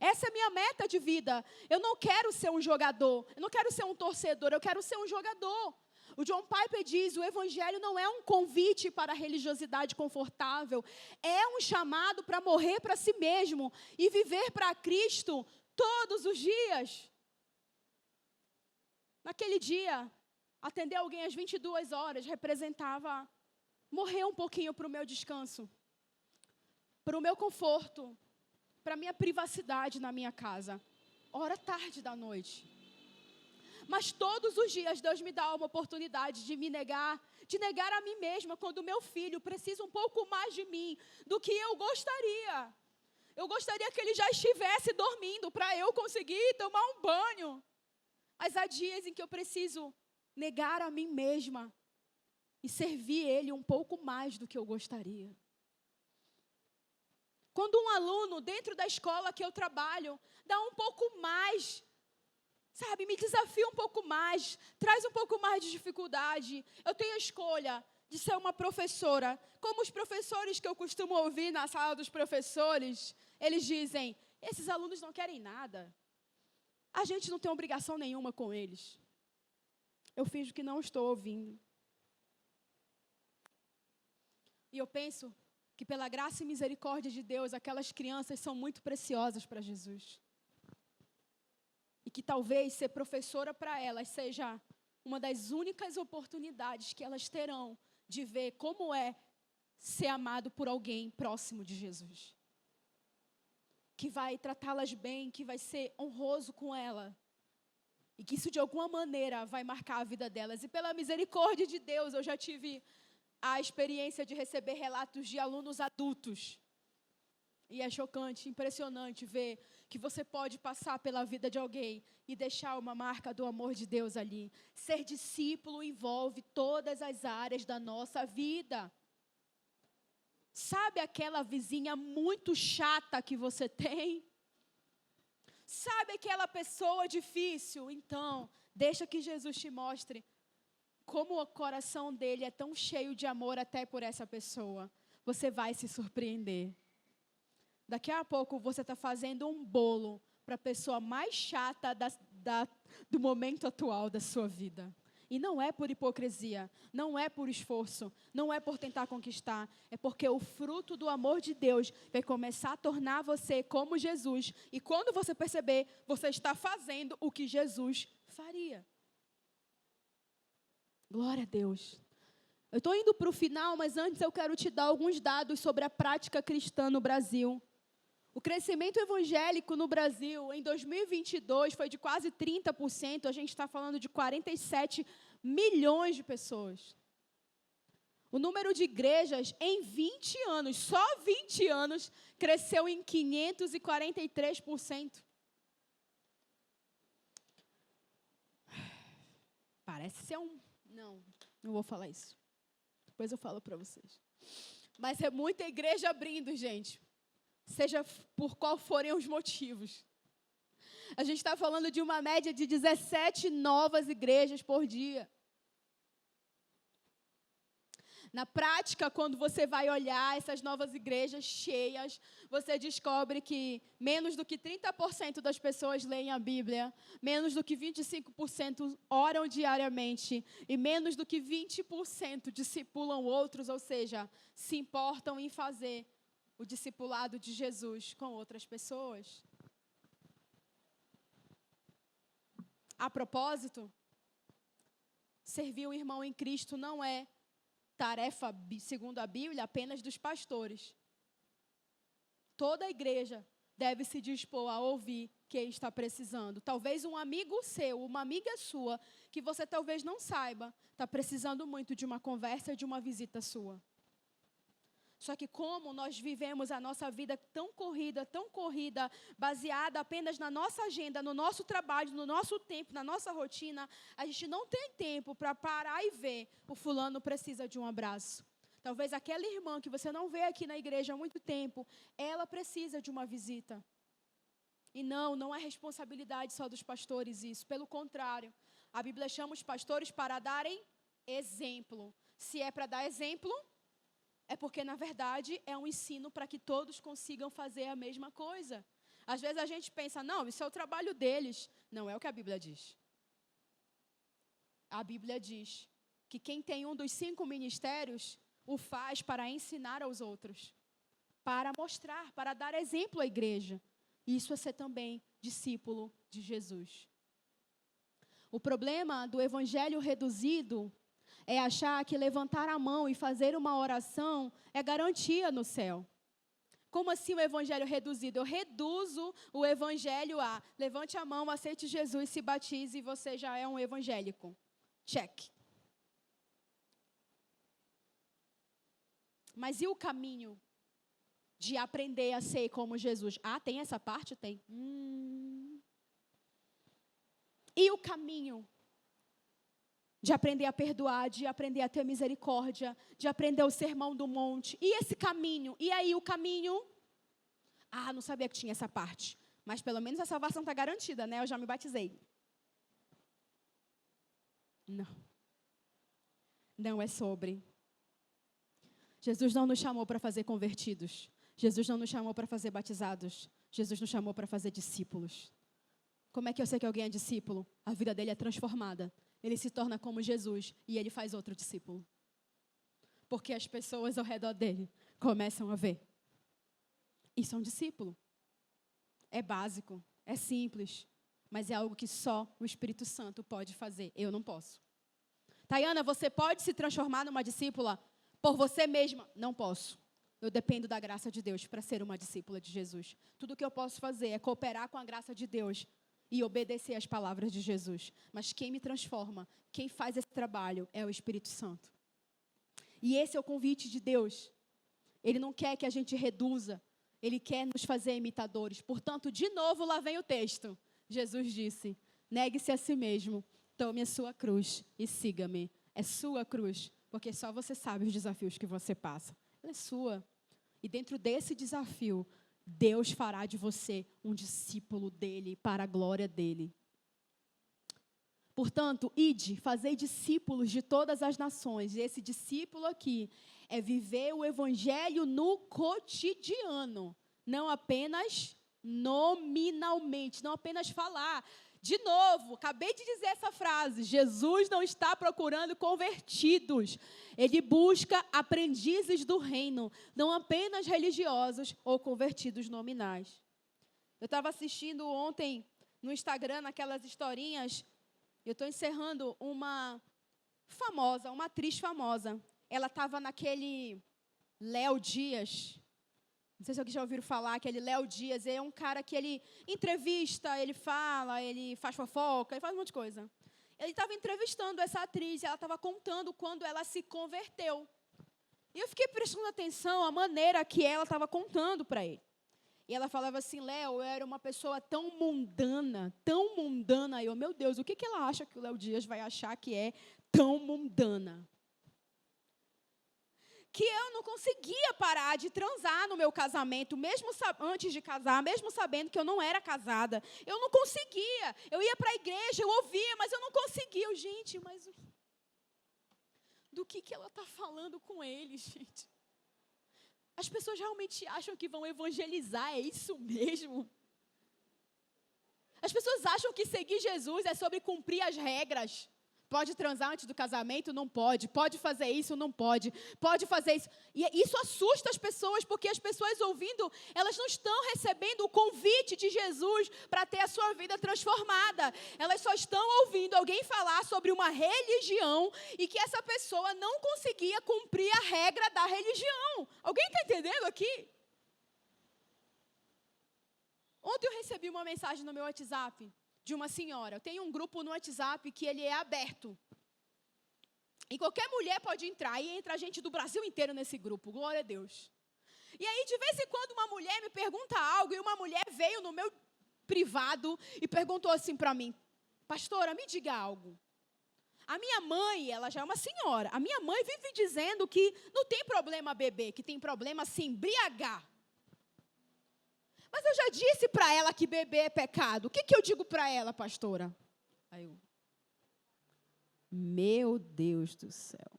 Essa é a minha meta de vida. Eu não quero ser um jogador, eu não quero ser um torcedor, eu quero ser um jogador. O John Piper diz, o evangelho não é um convite para a religiosidade confortável, é um chamado para morrer para si mesmo e viver para Cristo todos os dias. Naquele dia, atender alguém às 22 horas representava morrer um pouquinho para o meu descanso, para o meu conforto, para a minha privacidade na minha casa. Hora tarde da noite. Mas todos os dias Deus me dá uma oportunidade de me negar, de negar a mim mesma quando o meu filho precisa um pouco mais de mim do que eu gostaria. Eu gostaria que ele já estivesse dormindo para eu conseguir tomar um banho. Mas há dias em que eu preciso negar a mim mesma e servir ele um pouco mais do que eu gostaria. Quando um aluno dentro da escola que eu trabalho dá um pouco mais, sabe, me desafia um pouco mais, traz um pouco mais de dificuldade, eu tenho a escolha de ser uma professora. Como os professores que eu costumo ouvir na sala dos professores, eles dizem, esses alunos não querem nada. A gente não tem obrigação nenhuma com eles. Eu finjo que não estou ouvindo. E eu penso que pela graça e misericórdia de Deus, aquelas crianças são muito preciosas para Jesus. E que talvez ser professora para elas seja uma das únicas oportunidades que elas terão de ver como é ser amado por alguém próximo de Jesus. Que vai tratá-las bem, que vai ser honroso com ela. E que isso de alguma maneira vai marcar a vida delas. E pela misericórdia de Deus, eu já tive a experiência de receber relatos de alunos adultos. E é chocante, impressionante ver que você pode passar pela vida de alguém e deixar uma marca do amor de Deus ali. Ser discípulo envolve todas as áreas da nossa vida. Sabe aquela vizinha muito chata que você tem? Sabe aquela pessoa difícil? Então, deixa que Jesus te mostre como o coração dele é tão cheio de amor até por essa pessoa. Você vai se surpreender. Daqui a pouco você está fazendo um bolo para a pessoa mais chata do momento atual da sua vida. E não é por hipocrisia, não é por esforço, não é por tentar conquistar. É porque o fruto do amor de Deus vai começar a tornar você como Jesus. E quando você perceber, você está fazendo o que Jesus faria. Glória a Deus. Eu estou indo para o final, mas antes eu quero te dar alguns dados sobre a prática cristã no Brasil. O crescimento evangélico no Brasil, em 2022, foi de quase 30%. A gente está falando de 47 milhões de pessoas. O número de igrejas, em 20 anos, só 20 anos, cresceu em 543%. Parece ser não vou falar isso. Depois eu falo para vocês. Mas é muita igreja abrindo, gente. Seja por qual forem os motivos. A gente está falando de uma média de 17 novas igrejas por dia. Na prática, quando você vai olhar essas novas igrejas cheias, você descobre que menos do que 30% das pessoas leem a Bíblia, menos do que 25% oram diariamente e menos do que 20% discipulam outros, ou seja, se importam em fazer o discipulado de Jesus com outras pessoas. A propósito, servir o irmão em Cristo não é tarefa, segundo a Bíblia, apenas dos pastores. Toda a igreja deve se dispor a ouvir quem está precisando. Talvez um amigo seu, uma amiga sua, que você talvez não saiba, está precisando muito de uma conversa, de uma visita sua. Só que como nós vivemos a nossa vida tão corrida, baseada apenas na nossa agenda, no nosso trabalho, no nosso tempo, na nossa rotina, a gente não tem tempo para parar e ver, o fulano precisa de um abraço. Talvez aquela irmã que você não vê aqui na igreja há muito tempo, ela precisa de uma visita. E não é responsabilidade só dos pastores isso. Pelo contrário, a Bíblia chama os pastores para darem exemplo. Se é para dar exemplo, é porque, na verdade, é um ensino para que todos consigam fazer a mesma coisa. Às vezes a gente pensa, não, isso é o trabalho deles. Não é o que a Bíblia diz. A Bíblia diz que quem tem um dos 5 ministérios, o faz para ensinar aos outros, para mostrar, para dar exemplo à igreja. Isso é ser também discípulo de Jesus. O problema do evangelho reduzido é achar que levantar a mão e fazer uma oração é garantia no céu. Como assim o evangelho reduzido? Eu reduzo o evangelho a levante a mão, aceite Jesus, se batize e você já é um evangélico. Check. Mas e o caminho de aprender a ser como Jesus? Ah, tem essa parte? Tem. E o caminho de aprender a perdoar, de aprender a ter misericórdia, de aprender o sermão do monte. E esse caminho? E aí o caminho? Ah, não sabia que tinha essa parte. Mas pelo menos a salvação está garantida, né? Eu já me batizei. Não. Não é sobre. Jesus não nos chamou para fazer convertidos. Jesus não nos chamou para fazer batizados. Jesus nos chamou para fazer discípulos. Como é que eu sei que alguém é discípulo? A vida dele é transformada. Ele se torna como Jesus e ele faz outro discípulo. Porque as pessoas ao redor dele começam a ver. Isso é um discípulo. É básico, é simples, mas é algo que só o Espírito Santo pode fazer. Eu não posso. Tayana, você pode se transformar numa discípula por você mesma? Não posso. Eu dependo da graça de Deus para ser uma discípula de Jesus. Tudo que eu posso fazer é cooperar com a graça de Deus e obedecer às palavras de Jesus. Mas quem me transforma, quem faz esse trabalho é o Espírito Santo. E esse é o convite de Deus. Ele não quer que a gente reduza, ele quer nos fazer imitadores. Portanto, de novo, lá vem o texto. Jesus disse, negue-se a si mesmo, tome a sua cruz e siga-me. É sua cruz, porque só você sabe os desafios que você passa. Ela é sua. E dentro desse desafio, Deus fará de você um discípulo dele, para a glória dele. Portanto, ide, fazei discípulos de todas as nações. E esse discípulo aqui é viver o evangelho no cotidiano. Não apenas nominalmente, não apenas falar. De novo, acabei de dizer essa frase. Jesus não está procurando convertidos. Ele busca aprendizes do reino, não apenas religiosos ou convertidos nominais. Eu estava assistindo ontem no Instagram, naquelas historinhas. Eu estou encerrando uma famosa, uma atriz famosa. Ela estava naquele Léo Dias. Não sei se alguém já ouviram falar, aquele Léo Dias. É um cara que ele entrevista, ele fala, ele faz fofoca, ele faz um monte de coisa. Ele estava entrevistando essa atriz e ela estava contando quando ela se converteu. E eu fiquei prestando atenção à maneira que ela estava contando para ele. E ela falava assim, Léo, eu era uma pessoa tão mundana. E eu, meu Deus, o que ela acha que o Léo Dias vai achar que é tão mundana? Que eu não conseguia parar de transar no meu casamento, mesmo antes de casar, mesmo sabendo que eu não era casada. Eu não conseguia. Eu ia para a igreja, eu ouvia, mas eu não conseguia. Gente, mas do que ela está falando com ele, gente? As pessoas realmente acham que vão evangelizar, é isso mesmo? As pessoas acham que seguir Jesus é sobre cumprir as regras. Pode transar antes do casamento? Não pode. Pode fazer isso? Não pode. Pode fazer isso. E isso assusta as pessoas, porque as pessoas ouvindo, elas não estão recebendo o convite de Jesus para ter a sua vida transformada. Elas só estão ouvindo alguém falar sobre uma religião e que essa pessoa não conseguia cumprir a regra da religião. Alguém está entendendo aqui? Ontem eu recebi uma mensagem no meu WhatsApp de uma senhora. Eu tenho um grupo no WhatsApp que ele é aberto. E qualquer mulher pode entrar. E entra gente do Brasil inteiro nesse grupo. Glória a Deus. E aí, de vez em quando, uma mulher me pergunta algo. E uma mulher veio no meu privado e perguntou assim para mim: pastora, me diga algo. A minha mãe, ela já é uma senhora. A minha mãe vive dizendo que não tem problema beber, que tem problema se embriagar. Mas eu já disse para ela que beber é pecado. O que eu digo para ela, pastora? Aí eu, meu Deus do céu.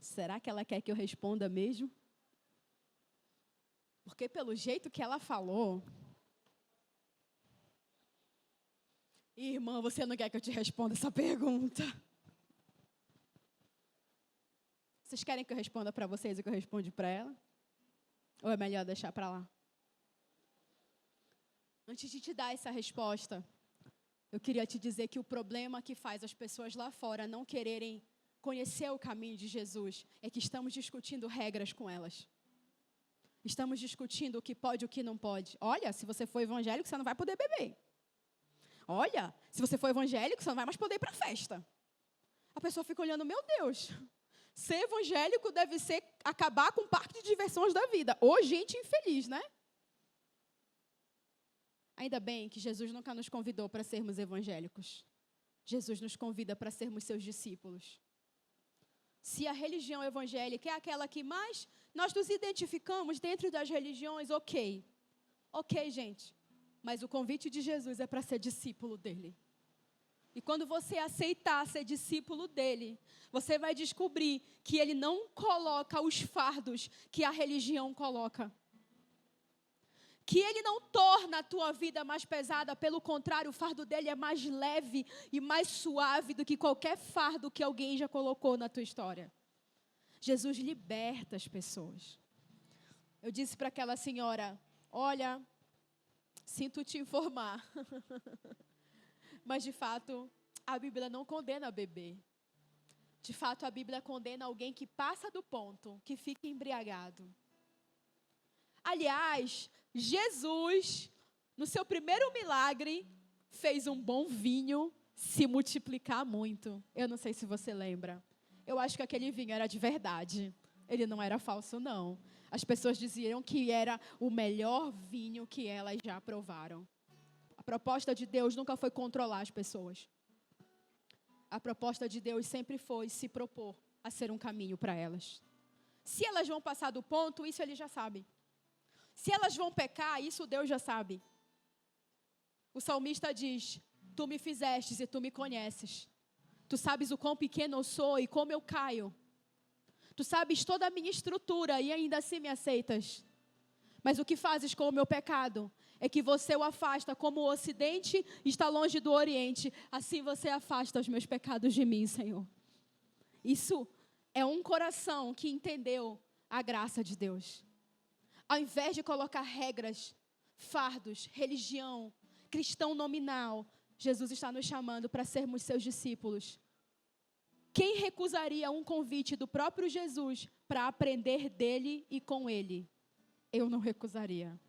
Será que ela quer que eu responda mesmo? Porque pelo jeito que ela falou... Irmã, você não quer que eu te responda essa pergunta? Vocês querem que eu responda para vocês o que eu respondi para ela? Ou é melhor deixar para lá? Antes de te dar essa resposta, eu queria te dizer que o problema que faz as pessoas lá fora não quererem conhecer o caminho de Jesus é que estamos discutindo regras com elas. Estamos discutindo o que pode e o que não pode. Olha, se você for evangélico, você não vai poder beber. Olha, se você for evangélico, você não vai mais poder ir para a festa. A pessoa fica olhando, meu Deus, ser evangélico deve ser acabar com o parque de diversões da vida. Ô, gente infeliz, né? Ainda bem que Jesus nunca nos convidou para sermos evangélicos. Jesus nos convida para sermos seus discípulos. Se a religião evangélica é aquela que mais nós nos identificamos dentro das religiões, ok. Ok, gente. Mas o convite de Jesus é para ser discípulo dele. E quando você aceitar ser discípulo dele, você vai descobrir que ele não coloca os fardos que a religião coloca. Que ele não torna a tua vida mais pesada, pelo contrário, o fardo dele é mais leve e mais suave do que qualquer fardo que alguém já colocou na tua história. Jesus liberta as pessoas. Eu disse para aquela senhora, olha, sinto te informar, mas de fato, a Bíblia não condena beber. De fato, a Bíblia condena alguém que passa do ponto, que fica embriagado. Aliás, Jesus, no seu primeiro milagre, fez um bom vinho se multiplicar muito. Eu não sei se você lembra. Eu acho que aquele vinho era de verdade. Ele não era falso, não. As pessoas diziam que era o melhor vinho que elas já provaram. A proposta de Deus nunca foi controlar as pessoas. A proposta de Deus sempre foi se propor a ser um caminho para elas. Se elas vão passar do ponto, isso ele já sabe. Se elas vão pecar, isso Deus já sabe. O salmista diz, tu me fizestes e tu me conheces. Tu sabes o quão pequeno eu sou e como eu caio. Tu sabes toda a minha estrutura e ainda assim me aceitas. Mas o que fazes com o meu pecado é que você o afasta como o ocidente está longe do oriente. Assim você afasta os meus pecados de mim, Senhor. Isso é um coração que entendeu a graça de Deus. Ao invés de colocar regras, fardos, religião, cristão nominal, Jesus está nos chamando para sermos seus discípulos. Quem recusaria um convite do próprio Jesus para aprender dele e com ele? Eu não recusaria.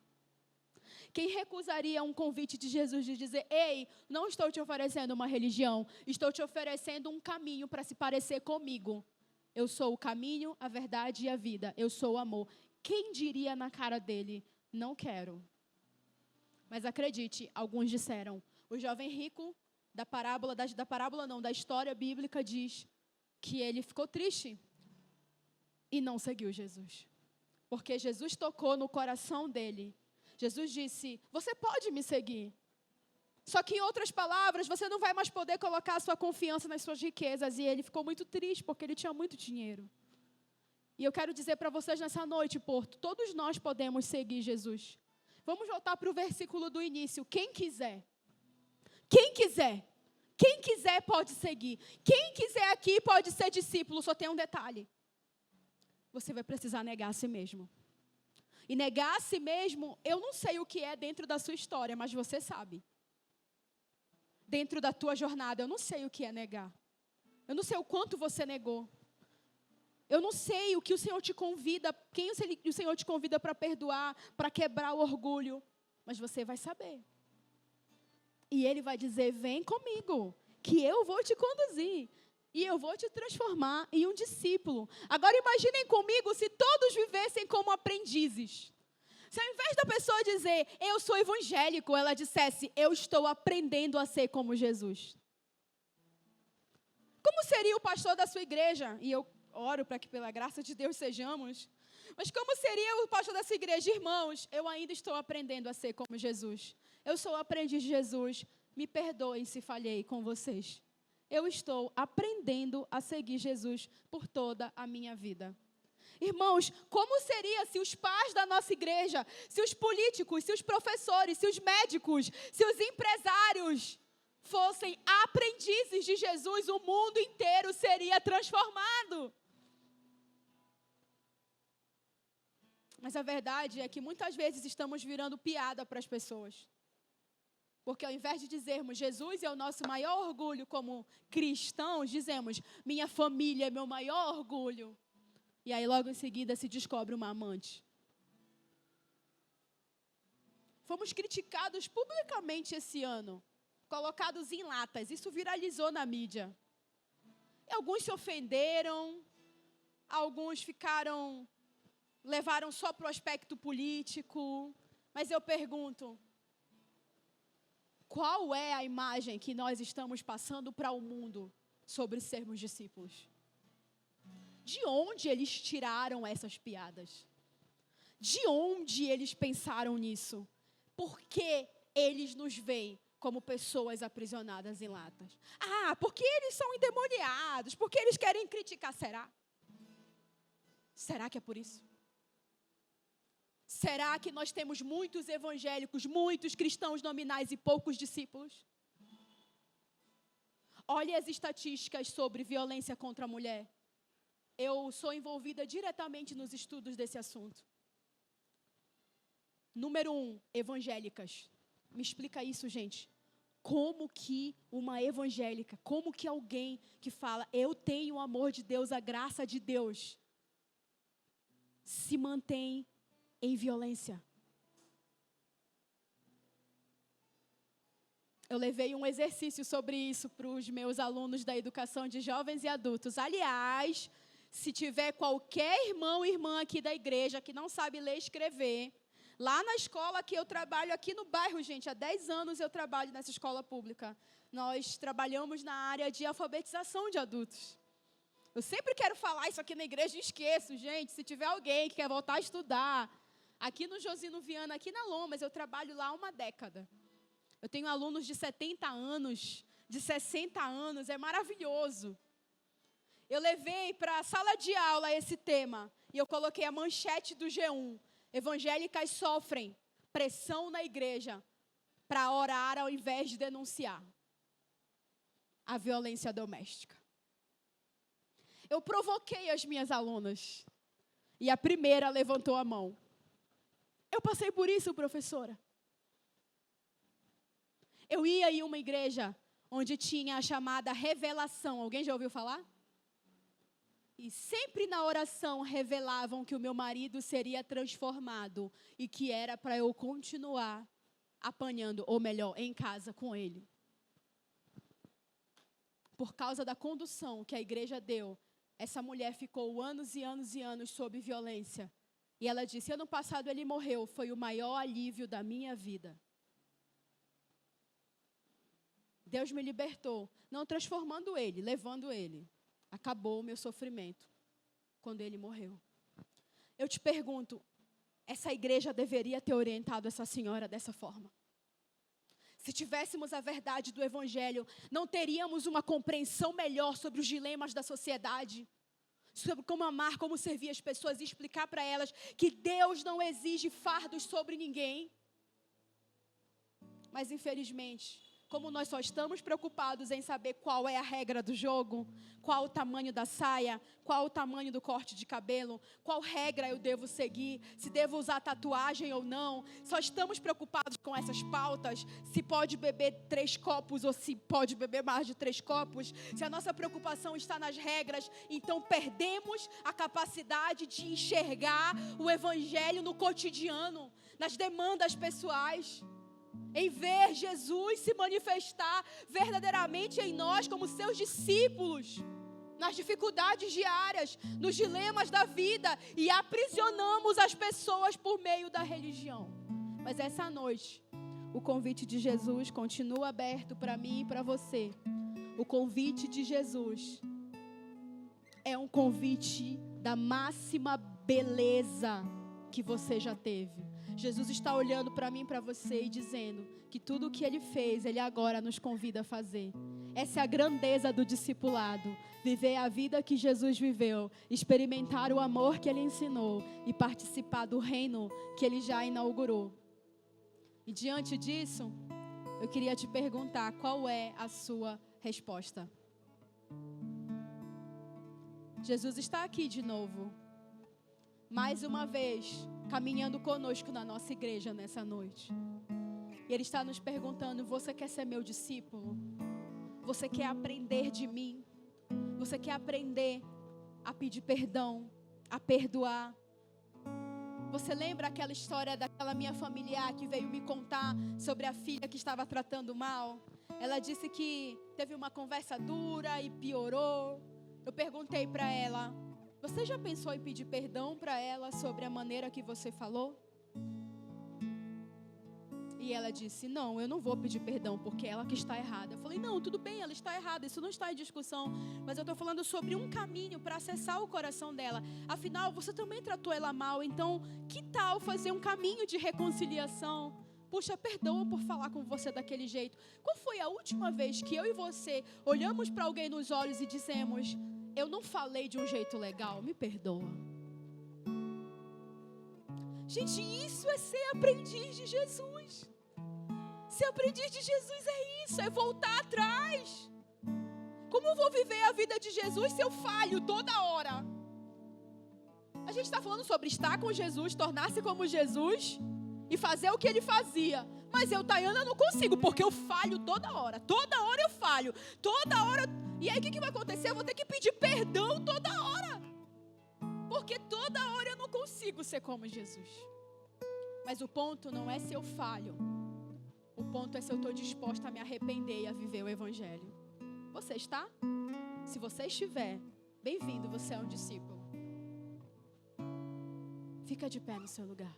Quem recusaria um convite de Jesus de dizer, ei, não estou te oferecendo uma religião, estou te oferecendo um caminho para se parecer comigo. Eu sou o caminho, a verdade e a vida. Eu sou o amor. Quem diria na cara dele, não quero. Mas acredite, alguns disseram. O jovem rico da história bíblica diz que ele ficou triste e não seguiu Jesus. Porque Jesus tocou no coração dele. Jesus disse, você pode me seguir. Só que em outras palavras, você não vai mais poder colocar a sua confiança nas suas riquezas. E ele ficou muito triste porque ele tinha muito dinheiro. E eu quero dizer para vocês nessa noite, Porto, todos nós podemos seguir Jesus. Vamos voltar para o versículo do início. Quem quiser. Quem quiser. Quem quiser pode seguir. Quem quiser aqui pode ser discípulo. Só tem um detalhe. Você vai precisar negar a si mesmo. E negar a si mesmo, eu não sei o que é dentro da sua história, mas você sabe. Dentro da tua jornada, eu não sei o que é negar. Eu não sei o quanto você negou. Eu não sei o que o Senhor te convida, quem o Senhor te convida para perdoar, para quebrar o orgulho. mas você vai saber. E ele vai dizer, vem comigo, que eu vou te conduzir. E eu vou te transformar em um discípulo. Agora imaginem comigo se todos vivessem como aprendizes. Se ao invés da pessoa dizer, eu sou evangélico, ela dissesse, eu estou aprendendo a ser como Jesus. Como seria o pastor da sua igreja? E eu oro para que pela graça de Deus sejamos. Mas como seria o pastor da sua igreja? Irmãos, eu ainda estou aprendendo a ser como Jesus. Eu sou aprendiz de Jesus. Me perdoem se falhei com vocês. Eu estou aprendendo a seguir Jesus por toda a minha vida. Irmãos, como seria se os pais da nossa igreja, se os políticos, se os professores, se os médicos, se os empresários fossem aprendizes de Jesus, o mundo inteiro seria transformado. Mas a verdade é que muitas vezes estamos virando piada para as pessoas. Porque ao invés de dizermos Jesus é o nosso maior orgulho como cristãos, dizemos minha família é meu maior orgulho. E aí logo em seguida se descobre uma amante. Fomos criticados publicamente esse ano, colocados em latas. Isso viralizou na mídia. E alguns se ofenderam, alguns levaram só para o aspecto político. Mas eu pergunto, qual é a imagem que nós estamos passando para o mundo sobre sermos discípulos? De onde eles tiraram essas piadas? De onde eles pensaram nisso? Por que eles nos veem como pessoas aprisionadas em latas? Ah, porque eles são endemoniados, porque eles querem criticar. Será? Será que é por isso? Será que nós temos muitos evangélicos, muitos cristãos nominais e poucos discípulos? Olhe as estatísticas sobre violência contra a mulher. Eu sou envolvida diretamente nos estudos desse assunto. Número 1, evangélicas. Me explica isso, gente. Como que uma evangélica, como que alguém que fala, eu tenho o amor de Deus, a graça de Deus, se mantém em violência? Eu levei um exercício sobre isso para os meus alunos da educação de jovens e adultos. Aliás, se tiver qualquer irmão ou irmã aqui da igreja que não sabe ler e escrever, lá na escola que eu trabalho, aqui no bairro, gente, há 10 anos eu trabalho nessa escola pública. Nós trabalhamos na área de alfabetização de adultos. Eu sempre quero falar isso aqui na igreja e esqueço, gente. Se tiver alguém que quer voltar a estudar, aqui no Josino Viana, aqui na Lomas, eu trabalho lá há uma década. Eu tenho alunos de 70 anos, de 60 anos, é maravilhoso. Eu levei para a sala de aula esse tema e eu coloquei a manchete do G1. Evangélicas sofrem pressão na igreja para orar ao invés de denunciar a violência doméstica. Eu provoquei as minhas alunas e a primeira levantou a mão. Eu passei por isso, professora. Eu ia em uma igreja onde tinha a chamada revelação. Alguém já ouviu falar? E sempre na oração revelavam que o meu marido seria transformado e que era para eu continuar apanhando, ou melhor, em casa com ele. Por causa da condução que a igreja deu, essa mulher ficou anos e anos e anos sob violência. E ela disse, ano passado ele morreu, foi o maior alívio da minha vida. Deus me libertou, não transformando ele, levando ele. Acabou o meu sofrimento quando ele morreu. Eu te pergunto, essa igreja deveria ter orientado essa senhora dessa forma? Se tivéssemos a verdade do Evangelho, não teríamos uma compreensão melhor sobre os dilemas da sociedade? Sobre como amar, como servir as pessoas e explicar para elas que Deus não exige fardos sobre ninguém? Mas infelizmente, como nós só estamos preocupados em saber qual é a regra do jogo, qual o tamanho da saia, qual o tamanho do corte de cabelo, qual regra eu devo seguir, se devo usar tatuagem ou não, só estamos preocupados com essas pautas, se pode beber 3 copos ou se pode beber mais de 3 copos, se a nossa preocupação está nas regras, então perdemos a capacidade de enxergar o Evangelho no cotidiano. nas demandas pessoais, em ver Jesus se manifestar verdadeiramente em nós como seus discípulos, nas dificuldades diárias, nos dilemas da vida, e aprisionamos as pessoas por meio da religião. Mas essa noite, o convite de Jesus continua aberto para mim e para você. O convite de Jesus é um convite da máxima beleza que você já teve. Jesus está olhando para mim e para você e dizendo que tudo o que Ele fez, Ele agora nos convida a fazer. Essa é a grandeza do discipulado. Viver a vida que Jesus viveu, experimentar o amor que Ele ensinou e participar do reino que Ele já inaugurou. E diante disso, eu queria te perguntar, qual é a sua resposta? Jesus está aqui de novo, mais uma vez, caminhando conosco na nossa igreja nessa noite. E Ele está nos perguntando: você quer ser meu discípulo? Você quer aprender de mim? Você quer aprender a pedir perdão, a perdoar? Você lembra aquela história daquela minha familiar que veio me contar sobre a filha que estava tratando mal? Ela disse que teve uma conversa dura e piorou. Eu perguntei para ela: você já pensou em pedir perdão para ela sobre a maneira que você falou? E ela disse: não, eu não vou pedir perdão porque ela que está errada. Eu falei: não, tudo bem, ela está errada, isso não está em discussão. Mas eu estou falando sobre um caminho para acessar o coração dela. Afinal, você também tratou ela mal, então que tal fazer um caminho de reconciliação? Puxa, perdoa por falar com você daquele jeito. Qual foi a última vez que eu e você olhamos para alguém nos olhos e dissemos: eu não falei de um jeito legal, me perdoa? Gente, isso é ser aprendiz de Jesus. Ser aprendiz de Jesus é isso, é voltar atrás. Como eu vou viver a vida de Jesus se eu falho toda hora? A gente está falando sobre estar com Jesus, tornar-se como Jesus e fazer o que Ele fazia. Mas eu, Tayana, não consigo, porque eu falho toda hora. Toda hora eu falho, toda hora. E aí o que vai acontecer? Eu vou ter que pedir perdão toda hora, porque toda hora eu não consigo ser como Jesus. Mas o ponto não é se eu falho. O ponto é se eu estou disposta a me arrepender e a viver o Evangelho. Você está? Se você estiver, bem-vindo, você é um discípulo. Fica de pé no seu lugar.